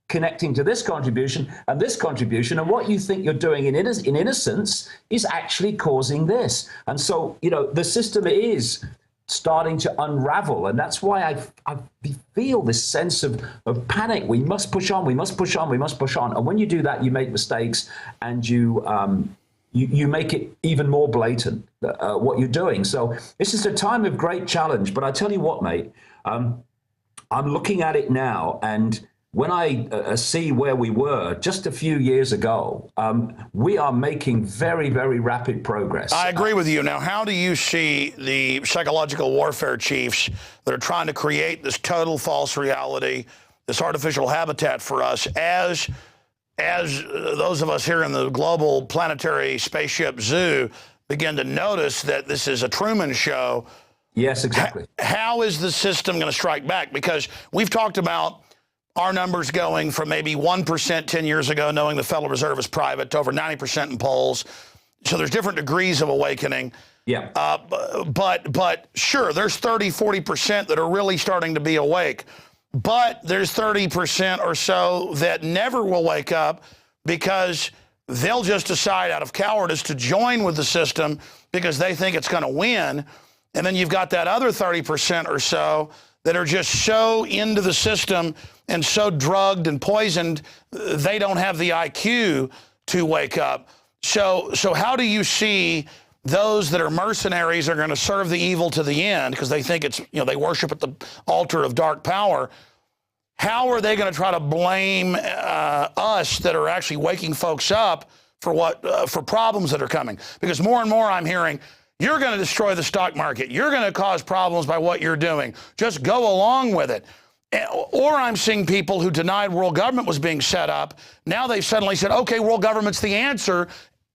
connecting to this contribution, and what you think you're doing in innocence is actually causing this. And so, the system is starting to unravel, and that's why I feel this sense of panic. We must push on, we must push on, we must push on. And when you do that, you make mistakes, and you make it even more blatant what you're doing. So this is a time of great challenge. But I tell you what, mate, I'm looking at it now, and when I see where we were just a few years ago, we are making very, very rapid progress. I agree with you. Now, how do you see the psychological warfare chiefs that are trying to create this total false reality, this artificial habitat for us, as those of us here in the global planetary spaceship zoo begin to notice that this is a Truman show? Yes, exactly. How is the system going to strike back? Because we've talked about our numbers going from maybe 1% 10 years ago, knowing the Federal Reserve is private, to over 90% in polls. So there's different degrees of awakening. Yeah. But sure, there's 40% that are really starting to be awake. But there's 30% or so that never will wake up, because they'll just decide out of cowardice to join with the system because they think it's going to win. And then you've got that other 30% or so that are just so into the system and so drugged and poisoned, they don't have the IQ to wake up. So how do you see those that are mercenaries are going to serve the evil to the end because they think it's, they worship at the altar of dark power? How are they going to try to blame us that are actually waking folks up for for problems that are coming? Because more and more I'm hearing, you're going to destroy the stock market. You're going to cause problems by what you're doing. Just go along with it. Or I'm seeing people who denied world government was being set up. Now they've suddenly said, okay, world government's the answer,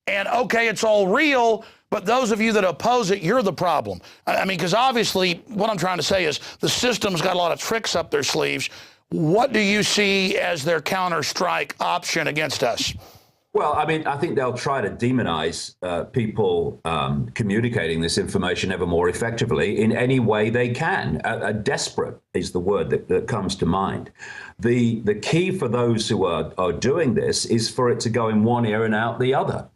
and okay, it's all real, but those of you that oppose it, you're the problem. I mean, because obviously what I'm trying to say is the system's got a lot of tricks up their sleeves. What do you see as their counter-strike option against us? Well, I mean, I think they'll try to demonize people communicating this information ever more effectively in any way they can. Desperate is the word that comes to mind. The key for those who are doing this is for it to go in one ear and out the other,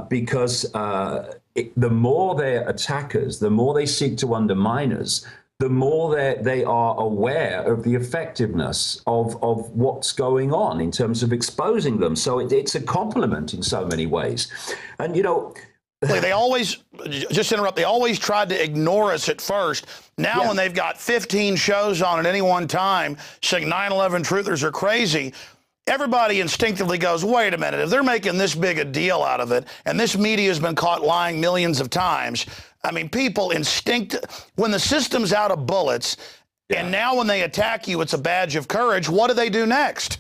because the more they're attackers, the more they seek to undermine us, the more they are aware of the effectiveness of what's going on in terms of exposing them. So it's a compliment in so many ways. And, they always, just interrupt, they always tried to ignore us at first. Now when they've got 15 shows on at any one time saying 9/11 truthers are crazy, everybody instinctively goes, wait a minute, if they're making this big a deal out of it, and this media has been caught lying millions of times, I mean, people when the system's out of bullets, and now when they attack you, it's a badge of courage, what do they do next?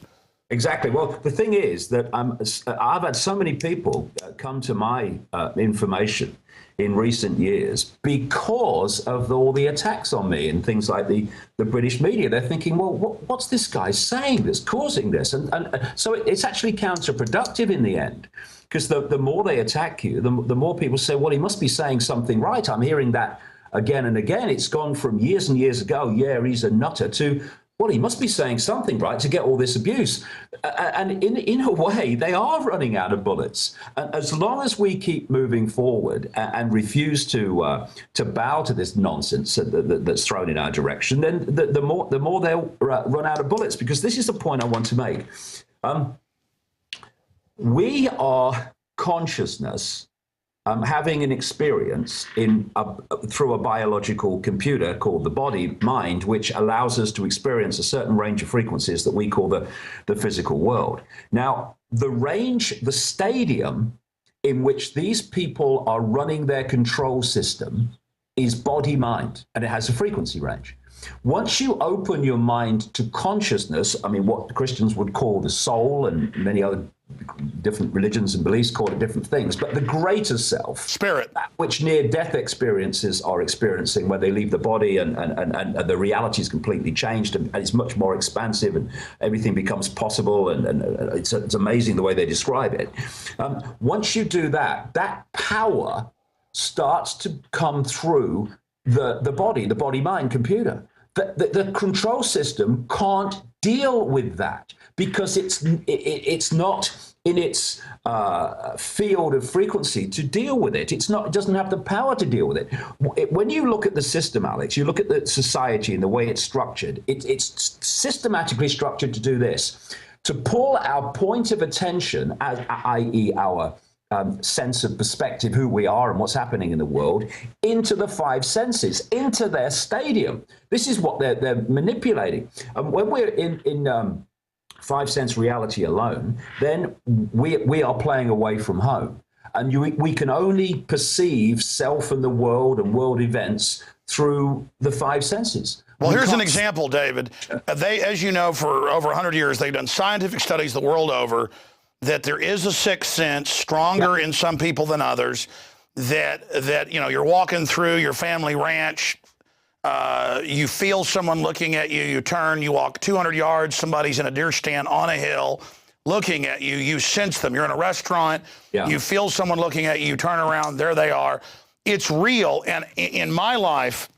Exactly. Well, the thing is that I've had so many people come to my information in recent years because of all the attacks on me and things like the British media. They're thinking, well, what's this guy saying that's causing this? And so it's actually counterproductive in the end, because the more they attack you, the more people say, well, he must be saying something right. I'm hearing that again and again. It's gone from years and years ago, yeah, he's a nutter, to, well, he must be saying something right to get all this abuse. And in a way, they are running out of bullets. And as long as we keep moving forward and refuse to bow to this nonsense that's thrown in our direction, then the more they'll run out of bullets. Because this is the point I want to make. We are consciousness having an experience through a biological computer called the body mind, which allows us to experience a certain range of frequencies that we call the physical world. Now, the stadium in which these people are running their control system is body mind, and it has a frequency range. Once you open your mind to consciousness, I mean, what Christians would call the soul, and many other different religions and beliefs call it different things, but the greater self, spirit, which near-death experiences are experiencing, where they leave the body and the reality is completely changed, and it's much more expansive, and everything becomes possible, and it's amazing the way they describe it. Once you do that, that power starts to come through the body-mind computer. The control system can't deal with that because it's not in its field of frequency to deal with it. It doesn't have the power to deal with it. When you look at the system, Alex, you look at the society and the way it's structured, it's systematically structured to do this, to pull our point of attention, i.e. our sense of perspective, who we are and what's happening in the world, into the five senses, into their stadium. This is what they're manipulating. When we're in five sense reality alone, then we are playing away from home. And we can only perceive self and the world and world events through the five senses. Well, here's an example, David. They, as you know, for over 100 years, they've done scientific studies the world over that there is a sixth sense, stronger in some people than others, that you know, you're walking through your family ranch, you feel someone looking at you, you turn, you walk 200 yards, somebody's in a deer stand on a hill looking at you, you sense them. You're in a restaurant, you feel someone looking at you, you turn around, there they are. It's real. And in my life,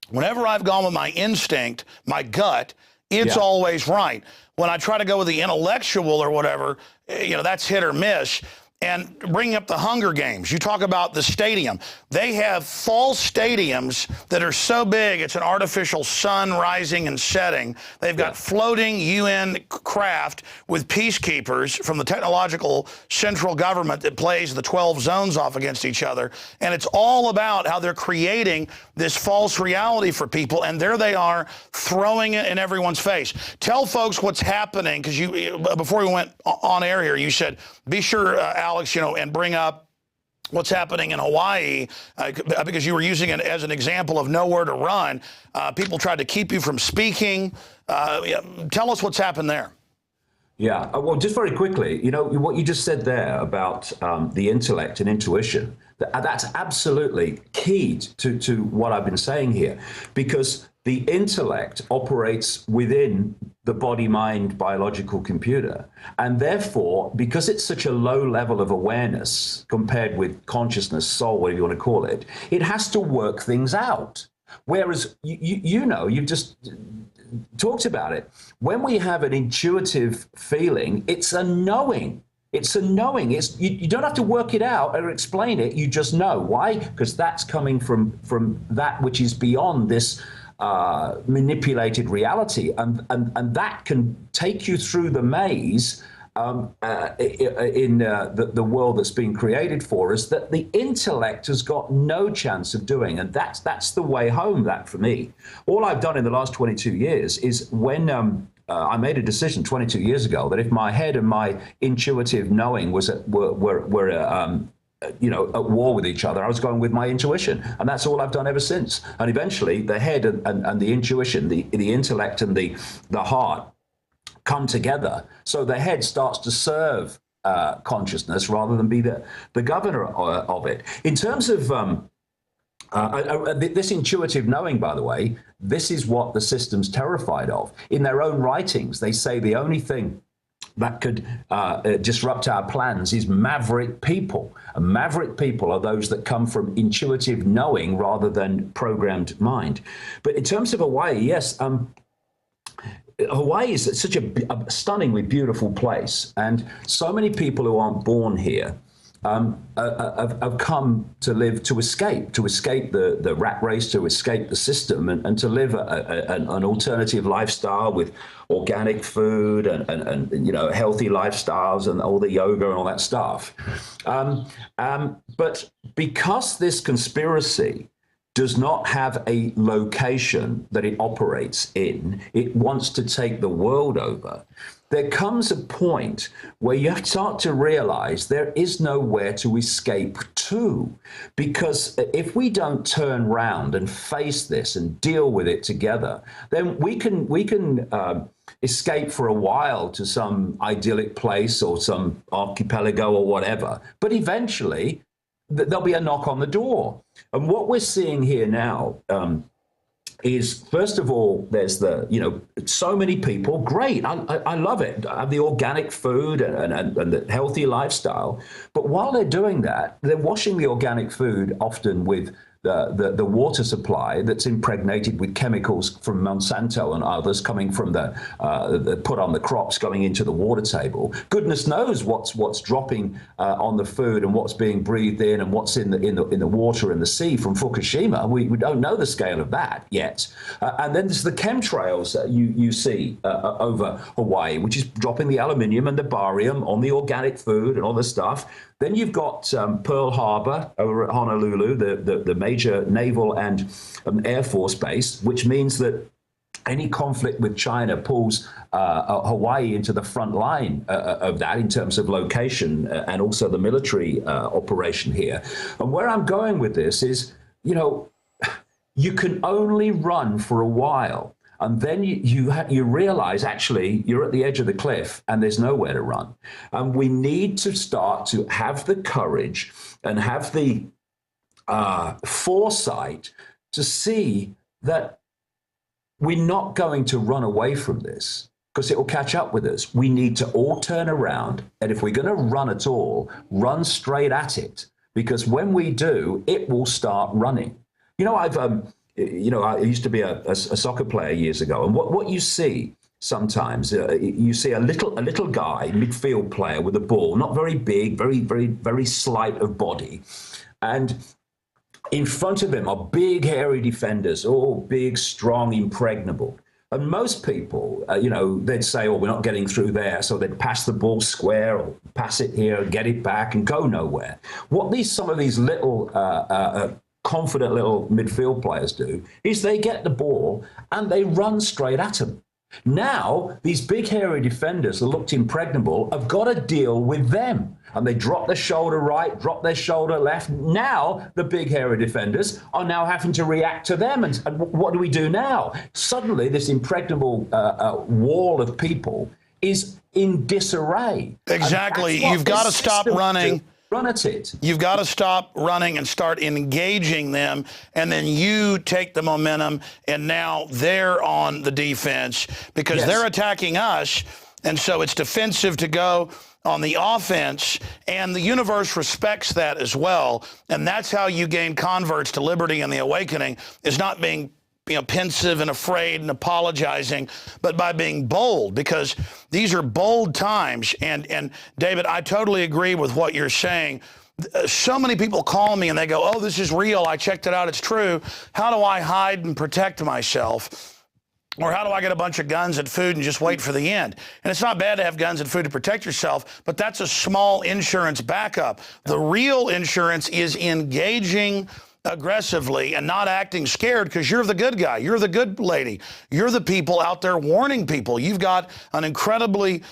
whenever I've gone with my instinct, my gut, it's always right. When I try to go with the intellectual or whatever, you know, that's hit or miss. And bringing up the Hunger Games, you talk about the stadium. They have false stadiums that are so big, it's an artificial sun rising and setting. They've got floating UN craft with peacekeepers from the technological central government that plays the 12 zones off against each other. And it's all about how they're creating this false reality for people. And there they are throwing it in everyone's face. Tell folks what's happening, because you, before we went on air here, you said, be sure, Alex, you know, and bring up what's happening in Hawaii, because you were using it as an example of nowhere to run. People tried to keep you from speaking. Tell us what's happened there. Yeah, well, just very quickly, you know, what you just said there about the intellect and intuition, that's absolutely key to what I've been saying here, because the intellect operates within the body-mind biological computer. And therefore, because it's such a low level of awareness compared with consciousness, soul, whatever you want to call it, it has to work things out. Whereas, you know, you've just talked about it. When we have an intuitive feeling, it's a knowing. It's a knowing. You don't have to work it out or explain it. You just know. Why? Because that's coming from that which is beyond this manipulated reality, and that can take you through the maze in the world that's been created for us that the intellect has got no chance of doing. And that's the way home, that for me. All I've done in the last 22 years is when I made a decision 22 years ago that if my head and my intuitive knowing were at war with each other, I was going with my intuition. And that's all I've done ever since. And eventually the head and the intuition, the intellect and the heart come together. So the head starts to serve consciousness rather than be the governor of it. In terms of this intuitive knowing, by the way, this is what the system's terrified of. In their own writings, they say the only thing that could disrupt our plans is maverick people. And maverick people are those that come from intuitive knowing rather than programmed mind. But in terms of Hawaii, yes, Hawaii is such a stunningly beautiful place. And so many people who aren't born here have come to live, to escape the rat race, to escape the system, and to live an alternative lifestyle with organic food and healthy lifestyles and all the yoga and all that stuff. But because this conspiracy does not have a location that it operates in, it wants to take the world over. There comes a point where you start to realize there is nowhere to escape to, because if we don't turn round and face this and deal with it together, then we can escape for a while to some idyllic place or some archipelago or whatever, but eventually there'll be a knock on the door. And what we're seeing here now is, first of all, there's so many people. Great, I love it. I have the organic food and the healthy lifestyle. But while they're doing that, they're washing the organic food often with the water supply that's impregnated with chemicals from Monsanto and others coming from the put on the crops going into the water table. Goodness knows what's dropping on the food and what's being breathed in and what's in the water and the sea from Fukushima. We don't know the scale of that yet. And then there's the chemtrails that you see over Hawaii, which is dropping the aluminium and the barium on the organic food and all this stuff. Then you've got Pearl Harbor over at Honolulu, the major naval and air force base, which means that any conflict with China pulls Hawaii into the front line of that in terms of location and also the military operation here. And where I'm going with this is, you can only run for a while. And then you realize, actually, you're at the edge of the cliff and there's nowhere to run. And we need to start to have the courage and have the foresight to see that we're not going to run away from this, because it will catch up with us. We need to all turn around. And if we're going to run at all, run straight at it, because when we do, it will start running. I used to be a soccer player years ago, and what you see sometimes, you see a little guy, midfield player with a ball, not very big, very, very, very slight of body, and in front of him are big, hairy defenders, all big, strong, impregnable. And most people, they'd say, "Oh, we're not getting through there," so they'd pass the ball square or pass it here, get it back, and go nowhere. What some of these little confident little midfield players do is they get the ball and they run straight at him. Now, these big hairy defenders that looked impregnable have got to deal with them. And they drop their shoulder right, drop their shoulder left. Now, the big hairy defenders are now having to react to them. And what do we do now? Suddenly, this impregnable wall of people is in disarray. Exactly. You've got to stop running. Run at it. You've got to stop running and start engaging them, and then you take the momentum, and now they're on the defense because they're attacking us, and so it's defensive to go on the offense, and the universe respects that as well, and that's how you gain converts to liberty and the awakening, is not being pensive and afraid and apologizing, but by being bold, because these are bold times. And David, I totally agree with what you're saying. So many people call me and they go, "Oh, this is real. I checked it out. It's true. How do I hide and protect myself?" Or how do I get a bunch of guns and food and just wait for the end? And it's not bad to have guns and food to protect yourself, but that's a small insurance backup. The real insurance is engaging aggressively and not acting scared, because you're the good guy. You're the good lady. You're the people out there warning people. You've got an incredibly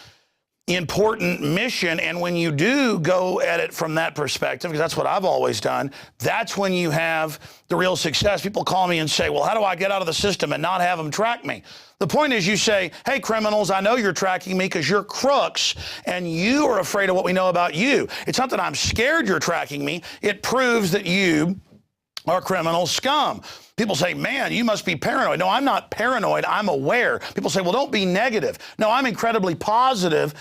important mission, and when you do go at it from that perspective, because that's what I've always done, that's when you have the real success. People call me and say, well, how do I get out of the system and not have them track me? The point is, you say, hey, criminals, I know you're tracking me because you're crooks and you are afraid of what we know about you. It's not that I'm scared you're tracking me. It proves that you are criminal scum. People say, man, you must be paranoid. No, I'm not paranoid. I'm aware. People say, well, don't be negative. No, I'm incredibly positive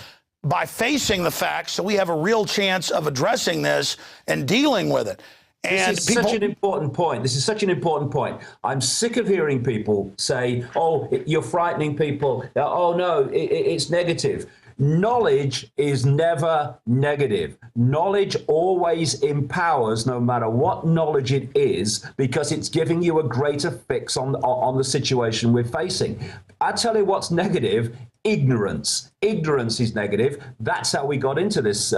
by facing the facts, so we have a real chance of addressing this and dealing with it. And this is such an important point. This is such an important point. I'm sick of hearing people say, oh, you're frightening people. Oh, no, it's negative. Knowledge is never negative. Knowledge always empowers, no matter what knowledge it is, because it's giving you a greater fix on the situation we're facing. I tell you what's negative: ignorance. Ignorance is negative. That's how we got into this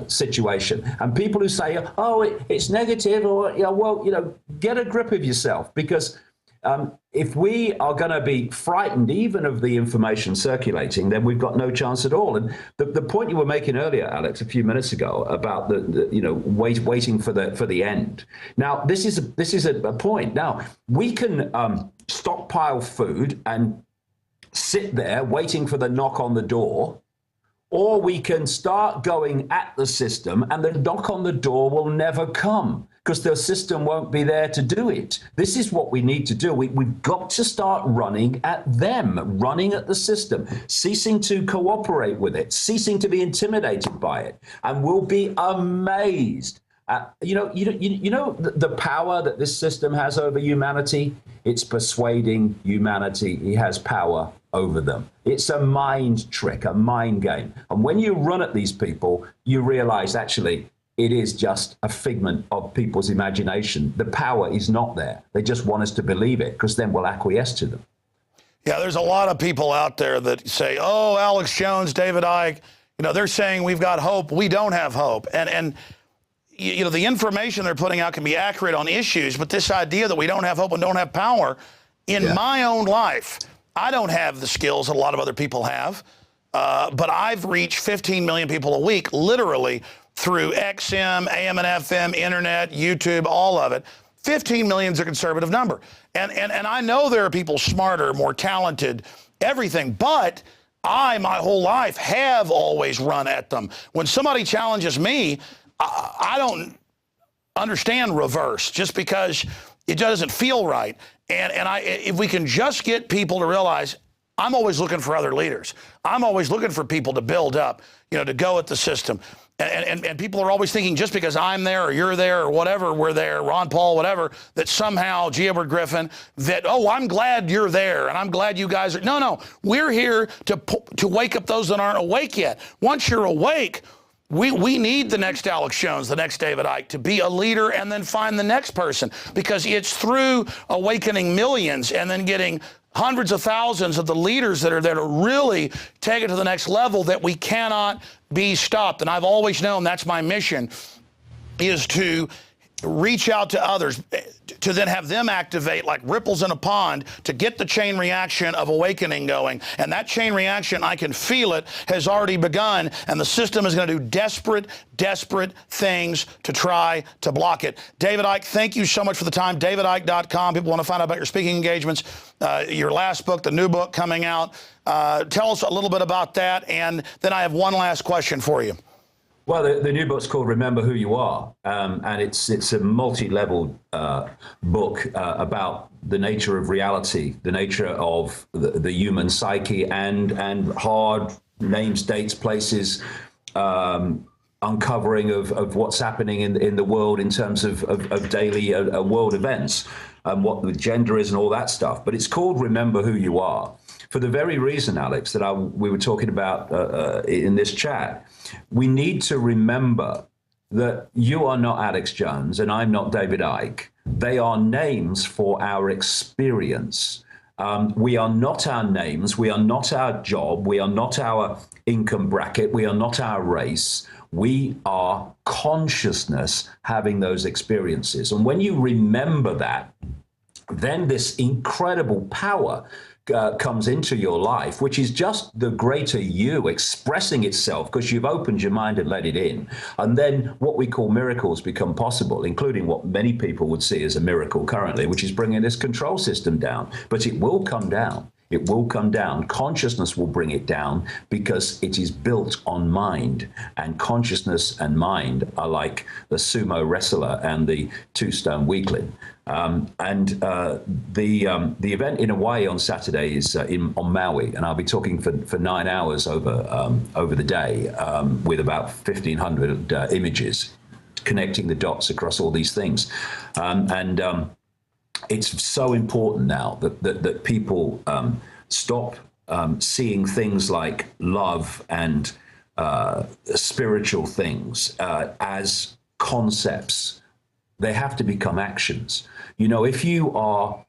situation. And people who say, oh, it's negative, or, well, get a grip of yourself, because if we are going to be frightened even of the information circulating, then we've got no chance at all. And the point you were making earlier, Alex, a few minutes ago about waiting for the end. Now, this is a point. Now, we can stockpile food and sit there waiting for the knock on the door, or we can start going at the system and the knock on the door will never come, because the system won't be there to do it. This is what we need to do. We've got to start running at them, running at the system, ceasing to cooperate with it, ceasing to be intimidated by it, and we'll be amazed. The power that this system has over humanity. It's persuading humanity. He has power over them. It's a mind trick, a mind game. And when you run at these people, you realize actually it is just a figment of people's imagination. The power is not there. They just want us to believe it, because then we'll acquiesce to them. Yeah, there's a lot of people out there that say, oh, Alex Jones, David Icke, they're saying we've got hope. We don't have hope. And the information they're putting out can be accurate on issues, but this idea that we don't have hope and don't have power, in my own life, I don't have the skills that a lot of other people have, but I've reached 15 million people a week, literally, through XM, AM and FM, internet, YouTube, all of it. 15 million is a conservative number. And I know there are people smarter, more talented, everything, but I, my whole life, have always run at them. When somebody challenges me, I don't understand reverse just because it doesn't feel right. And if we can just get people to realize, I'm always looking for other leaders. I'm always looking for people to build up, to go at the system. And people are always thinking just because I'm there or you're there or whatever, we're there, Ron Paul, whatever, that somehow, G. Edward Griffin, that, oh, I'm glad you're there and I'm glad you guys are. No, we're here to wake up those that aren't awake yet. Once you're awake, we need the next Alex Jones, the next David Icke, to be a leader and then find the next person, because it's through awakening millions and then getting hundreds of thousands of the leaders that are there to really take it to the next level that we cannot be stopped. And I've always known that's my mission, is to reach out to others, to then have them activate like ripples in a pond to get the chain reaction of awakening going. And that chain reaction, I can feel it, has already begun, and the system is going to do desperate things to try to block it. David Icke, thank you so much for the time. DavidIcke.com. People want to find out about your speaking engagements, your last book, the new book coming out. Tell us a little bit about that, and then I have one last question for you. Well, the new book's called Remember Who You Are, and it's a multi-level book about the nature of reality, the nature of the human psyche, and hard names, dates, places, uncovering of what's happening in the world in terms of daily world events, and what the gender is and all that stuff. But it's called Remember Who You Are for the very reason, Alex, that we were talking about in this chat. We need to remember that you are not Alex Jones and I'm not David Icke. They are names for our experience. We are not our names. We are not our job. We are not our income bracket. We are not our race. We are consciousness having those experiences. And when you remember that, then this incredible power comes into your life, which is just the greater you expressing itself because you've opened your mind and let it in. And then what we call miracles become possible, including what many people would see as a miracle currently, which is bringing this control system down. But it will come down. It will come down. Consciousness will bring it down because it is built on mind. And consciousness and mind are like the sumo wrestler and the two-stone weakling. The event in Hawaii on Saturday is on Maui, and I'll be talking for 9 hours over the day with about 1,500 images, connecting the dots across all these things. It's so important now that people stop seeing things like love and spiritual things as concepts. They have to become actions. You know, if you are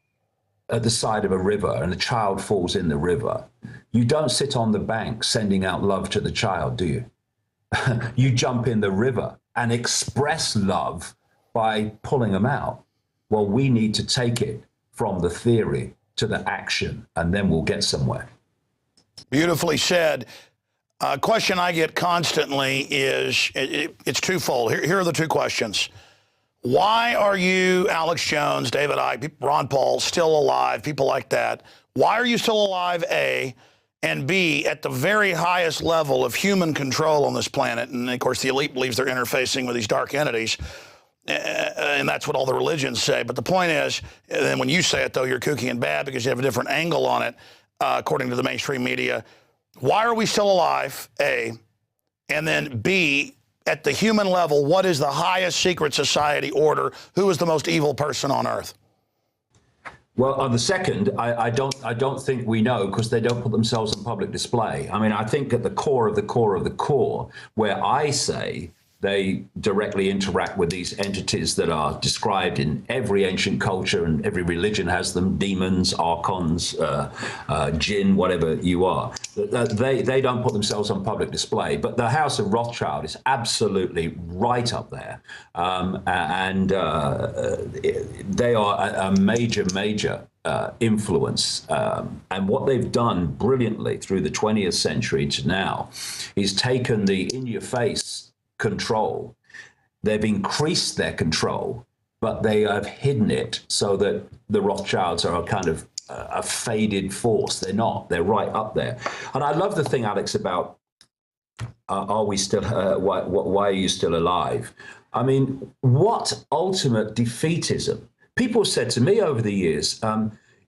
at the side of a river and a child falls in the river, you don't sit on the bank sending out love to the child, do you? You jump in the river and express love by pulling them out. Well, we need to take it from the theory to the action, and then we'll get somewhere. Beautifully said. A question I get constantly is, it's twofold. Here are the two questions. Why are you, Alex Jones, David Icke, Ron Paul, still alive, people like that? Why are you still alive, A? And B, at the very highest level of human control on this planet? And, of course, the elite believes they're interfacing with these dark entities. And that's what all the religions say. But the point is, and then when you say it, though, you're kooky and bad because you have a different angle on it, according to the mainstream media. Why are we still alive, A? And then B, at the human level, what is the highest secret society order? Who is the most evil person on earth? Well, on the second, I don't think we know because they don't put themselves on public display. I mean, I think at the core of the core of the core, where I say they directly interact with these entities that are described in every ancient culture, and every religion has them: demons, archons, jinn, whatever you are. They don't put themselves on public display, but the House of Rothschild is absolutely right up there, they are a major influence. And what they've done brilliantly through the 20th century to now is taken the in-your-face control. They've increased their control, but they have hidden it so that the Rothschilds are a kind of a faded force. They're not. They're right up there. And I love the thing, Alex, about are we still? Why are you still alive? I mean, what ultimate defeatism? People said to me over the years,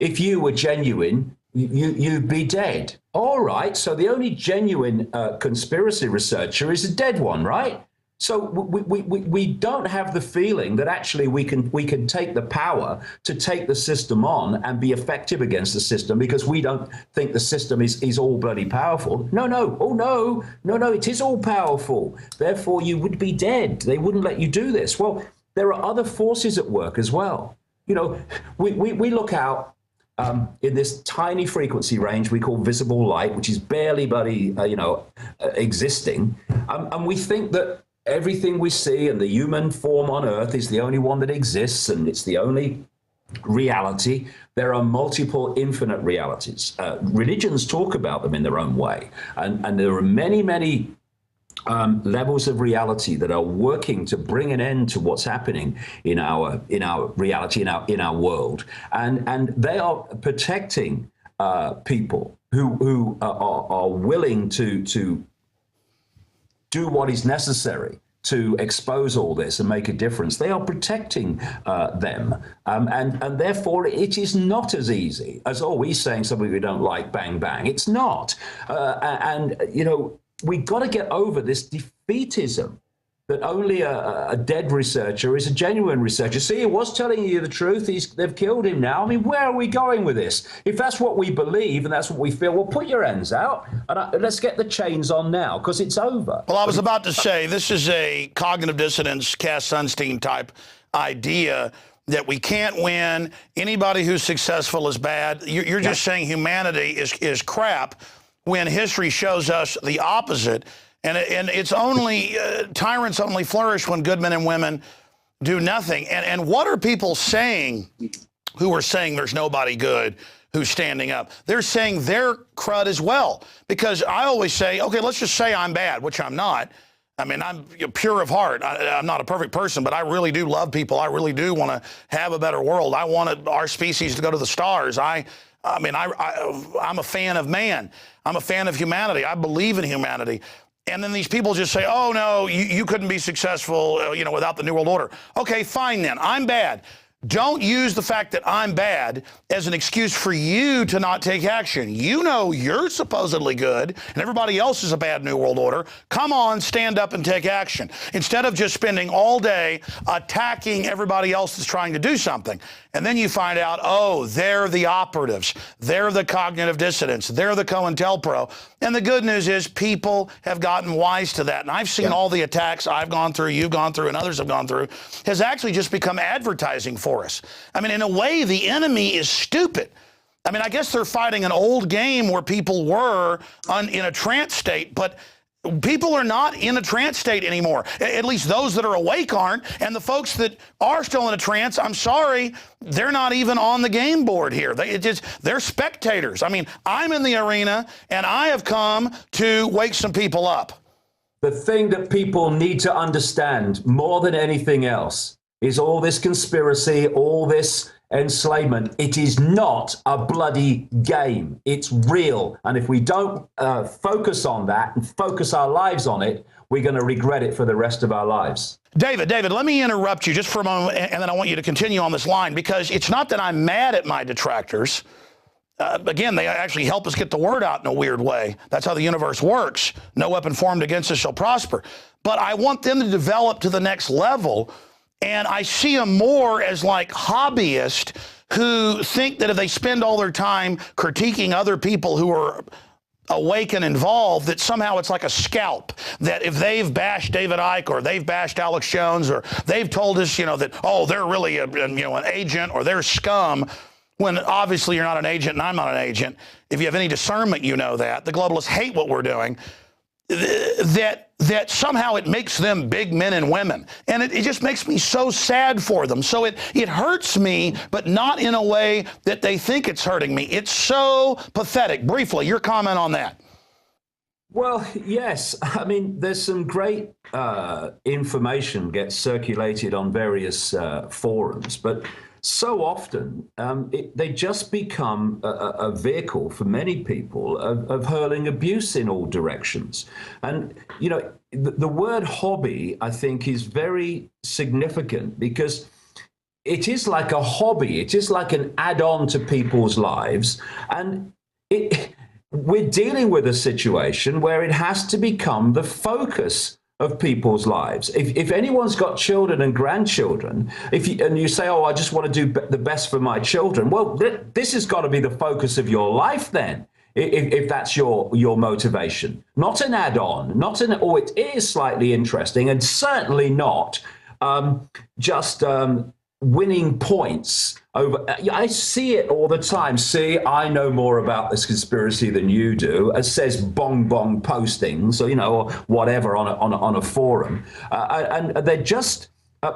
if you were genuine, you'd be dead. All right, so the only genuine conspiracy researcher is a dead one, right? So we don't have the feeling that actually we can take the power to take the system on and be effective against the system because we don't think the system is all bloody powerful. No, it is all powerful. Therefore, you would be dead. They wouldn't let you do this. Well, there are other forces at work as well. You know, we look out in this tiny frequency range we call visible light, which is barely bloody, existing. And we think that everything we see and the human form on Earth is the only one that exists and it's the only reality. There are multiple infinite realities. Religions talk about them in their own way. And there are many levels of reality that are working to bring an end to what's happening in our reality, in our world, and they are protecting people who are willing to do what is necessary to expose all this and make a difference. They are protecting them, and therefore it is not as easy as always saying something we don't like, bang bang. It's not, and you know. We've got to get over this defeatism that only a dead researcher is a genuine researcher. See, he was telling you the truth. They've killed him now. I mean, where are we going with this? If that's what we believe and that's what we feel, well, put your hands out and let's get the chains on now because it's over. Well, I was about to say, this is a cognitive dissonance, Cass Sunstein type idea that we can't win. Anybody who's successful is bad. You're just saying humanity is crap when history shows us the opposite. And it's only, tyrants only flourish when good men and women do nothing. And what are people saying who are saying there's nobody good who's standing up? They're saying they're crud as well. Because I always say, okay, let's just say I'm bad, which I'm not. I mean, I'm pure of heart. I'm not a perfect person, but I really do love people. I really do want to have a better world. I want our species to go to the stars. I'm a fan of man. I'm a fan of humanity. I believe in humanity. And then these people just say, oh, no, you couldn't be successful, without the New World Order. Okay, fine then. I'm bad. Don't use the fact that I'm bad as an excuse for you to not take action. You know you're supposedly good, and everybody else is a bad New World Order. Come on, stand up and take action. Instead of just spending all day attacking everybody else that's trying to do something. And then you find out, oh, they're the operatives. They're the cognitive dissidents. They're the COINTELPRO. And the good news is people have gotten wise to that. And I've seen all the attacks I've gone through, you've gone through, and others have gone through, has actually just become advertising for us. I mean, in a way, the enemy is stupid. I mean, I guess they're fighting an old game where people were in a trance state, but people are not in a trance state anymore. At least those that are awake aren't. And the folks that are still in a trance, I'm sorry, they're not even on the game board here. They're spectators. I mean, I'm in the arena, and I have come to wake some people up. The thing that people need to understand more than anything else is all this conspiracy, all this enslavement. It is not a bloody game. It's real. And if we don't focus on that and focus our lives on it, we're going to regret it for the rest of our lives. David, let me interrupt you just for a moment, and then I want you to continue on this line, because it's not that I'm mad at my detractors. Again, they actually help us get the word out in a weird way. That's how the universe works. No weapon formed against us shall prosper. But I want them to develop to the next level. And I see them more as like hobbyists who think that if they spend all their time critiquing other people who are awake and involved, that somehow it's like a scalp, that if they've bashed David Icke or they've bashed Alex Jones or they've told us, that, oh, they're really an agent or they're scum, when obviously you're not an agent and I'm not an agent. If you have any discernment, you know that. The globalists hate what we're doing. That somehow it makes them big men and women. And it just makes me so sad for them. So it hurts me, but not in a way that they think it's hurting me. It's so pathetic. Briefly, your comment on that. Well, yes. I mean, there's some great information gets circulated on various forums, but so often they just become a vehicle for many people of hurling abuse in all directions. And, the word hobby, I think, is very significant because it is like a hobby. It is like an add-on to people's lives. And we're dealing with a situation where it has to become the focus of people's lives. If anyone's got children and grandchildren, and you say, oh, I just want to do the best for my children, well, this has got to be the focus of your life then, if that's your motivation. Not an add-on, or it is slightly interesting, and certainly not just winning points over. I see it all the time. See, I know more about this conspiracy than you do, as says bong bong postings, or whatever on a forum, and they're just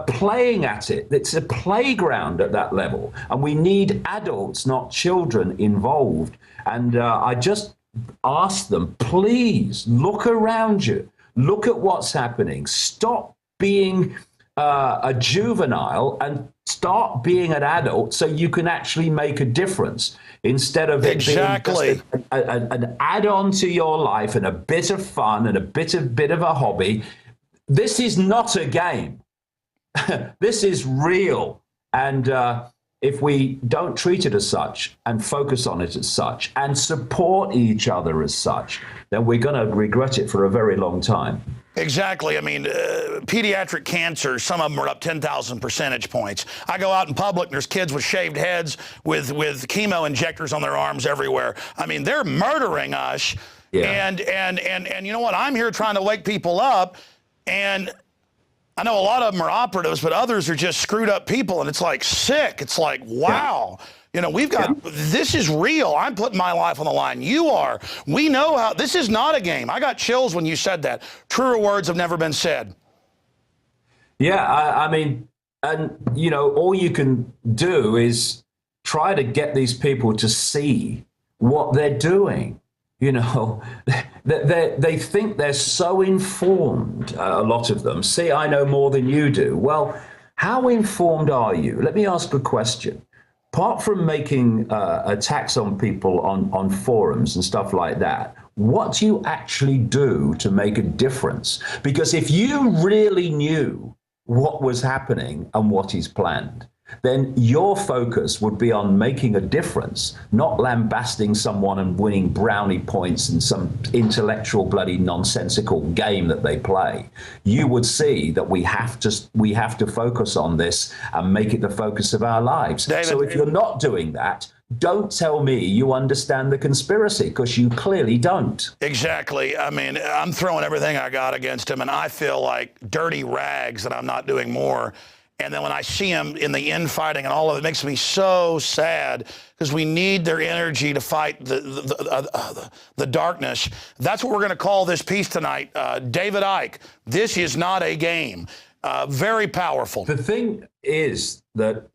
playing at it. It's a playground at that level, and we need adults, not children, involved. And I just ask them, please look around you, look at what's happening, stop being a juvenile and start being an adult so you can actually make a difference instead of it being just an add-on to your life and a bit of fun and a bit of a hobby. This is not a game. This is real. And if we don't treat it as such and focus on it as such and support each other as such, then we're going to regret it for a very long time. Exactly. I mean, pediatric cancer, some of them are up 10,000 percentage points. I go out in public and there's kids with shaved heads with chemo injectors on their arms everywhere. I mean, they're murdering us. Yeah. And you know what? I'm here trying to wake people up, and I know a lot of them are operatives, but others are just screwed up people, and it's like sick. It's like, wow. You know, we've got, this is real. I'm putting my life on the line. You are. We know how, this is not a game. I got chills when you said that. Truer words have never been said. Yeah, I mean, and, you know, all you can do is try to get these people to see what they're doing. You know, they think they're so informed, a lot of them. See, I know more than you do. Well, how informed are you? Let me ask a question. Apart from making attacks on people on forums and stuff like that, what do you actually do to make a difference? Because if you really knew what was happening and what is planned, then your focus would be on making a difference, not lambasting someone and winning brownie points in some intellectual bloody nonsensical game that they play. You would see that we have to focus on this and make it the focus of our lives. David, so if you're not doing that, don't tell me you understand the conspiracy, because you clearly don't. Exactly. I mean, I'm throwing everything I got against him, and I feel like dirty rags that I'm not doing more. And then when I see them in the infighting and all of it, makes me so sad, because we need their energy to fight the darkness. That's what we're going to call this piece tonight. David Icke, this is not a game. Very powerful. The thing is that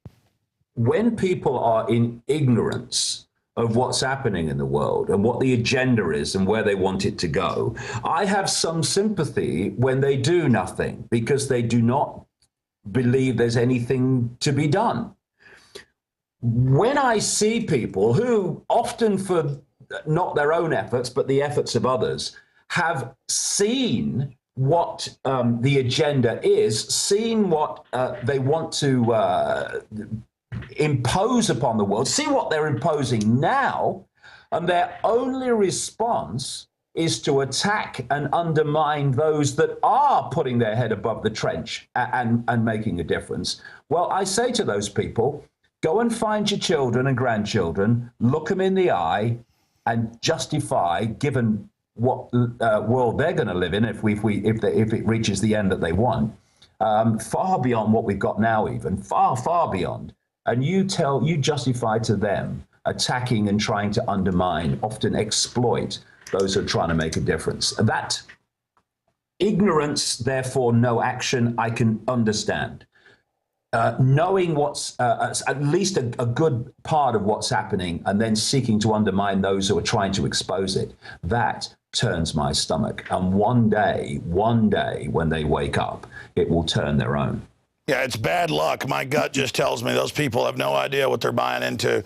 when people are in ignorance of what's happening in the world and what the agenda is and where they want it to go, I have some sympathy when they do nothing, because they do not believe there's anything to be done. When I see people who, often for not their own efforts, but the efforts of others, have seen what the agenda is, seen what they want to impose upon the world, see what they're imposing now, and their only response is to attack and undermine those that are putting their head above the trench and making a difference. Well, I say to those people, go and find your children and grandchildren, look them in the eye, and justify, given what world they're going to live in if it reaches the end that they want, far beyond what we've got now, even far beyond. And you justify to them attacking and trying to undermine, often exploit those who are trying to make a difference. That ignorance, therefore no action, I can understand. Knowing what's at least a good part of what's happening and then seeking to undermine those who are trying to expose it, that turns my stomach. And one day when they wake up, it will turn their own. Yeah, it's bad luck. My gut just tells me those people have no idea what they're buying into.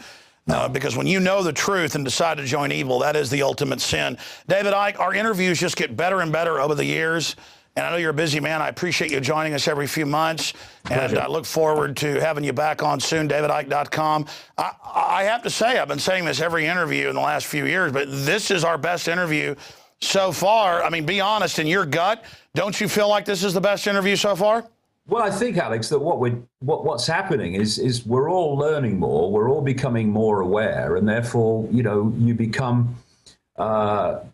Because when you know the truth and decide to join evil, that is the ultimate sin. David Icke, our interviews just get better and better over the years. And I know you're a busy man. I appreciate you joining us every few months. And I look forward to having you back on soon, davidicke.com. I have to say, I've been saying this every interview in the last few years, but this is our best interview so far. I mean, be honest, in your gut, don't you feel like this is the best interview so far? Well, I think, Alex, that what's happening is we're all learning more, we're all becoming more aware, and therefore, you know, you become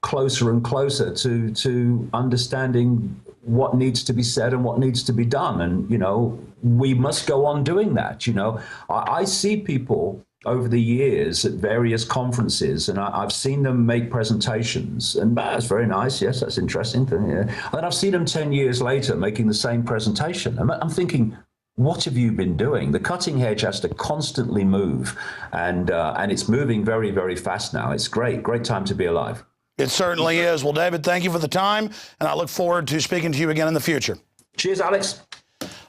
closer and closer to understanding what needs to be said and what needs to be done. And, you know, we must go on doing that. You know, I see people over the years at various conferences, and I've seen them make presentations, and that's very nice. Yes, that's interesting. Yeah. And I've seen them 10 years later making the same presentation. I'm thinking, what have you been doing? The cutting edge has to constantly move, and it's moving very, very fast now. It's great time to be alive. It certainly is. Well, David, thank you for the time, and I look forward to speaking to you again in the future. Cheers, Alex.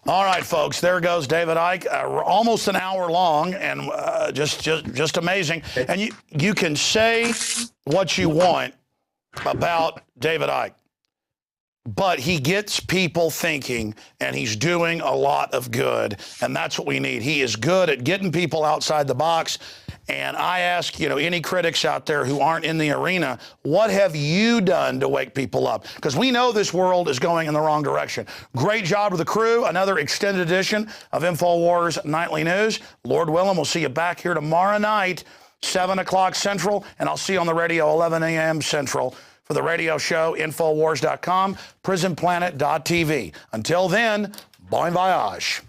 All right, folks, there goes David Icke, almost an hour long, and just amazing. And you can say what you want about David Icke, but he gets people thinking, and he's doing a lot of good, and that's what we need. He is good at getting people outside the box. And I ask, you know, any critics out there who aren't in the arena, what have you done to wake people up? Because we know this world is going in the wrong direction. Great job to the crew. Another extended edition of Infowars Nightly News. Lord willing, we'll see you back here tomorrow night, 7 o'clock Central, and I'll see you on the radio 11 a.m. Central For the radio show, Infowars.com, PrisonPlanet.tv. Until then, bon voyage.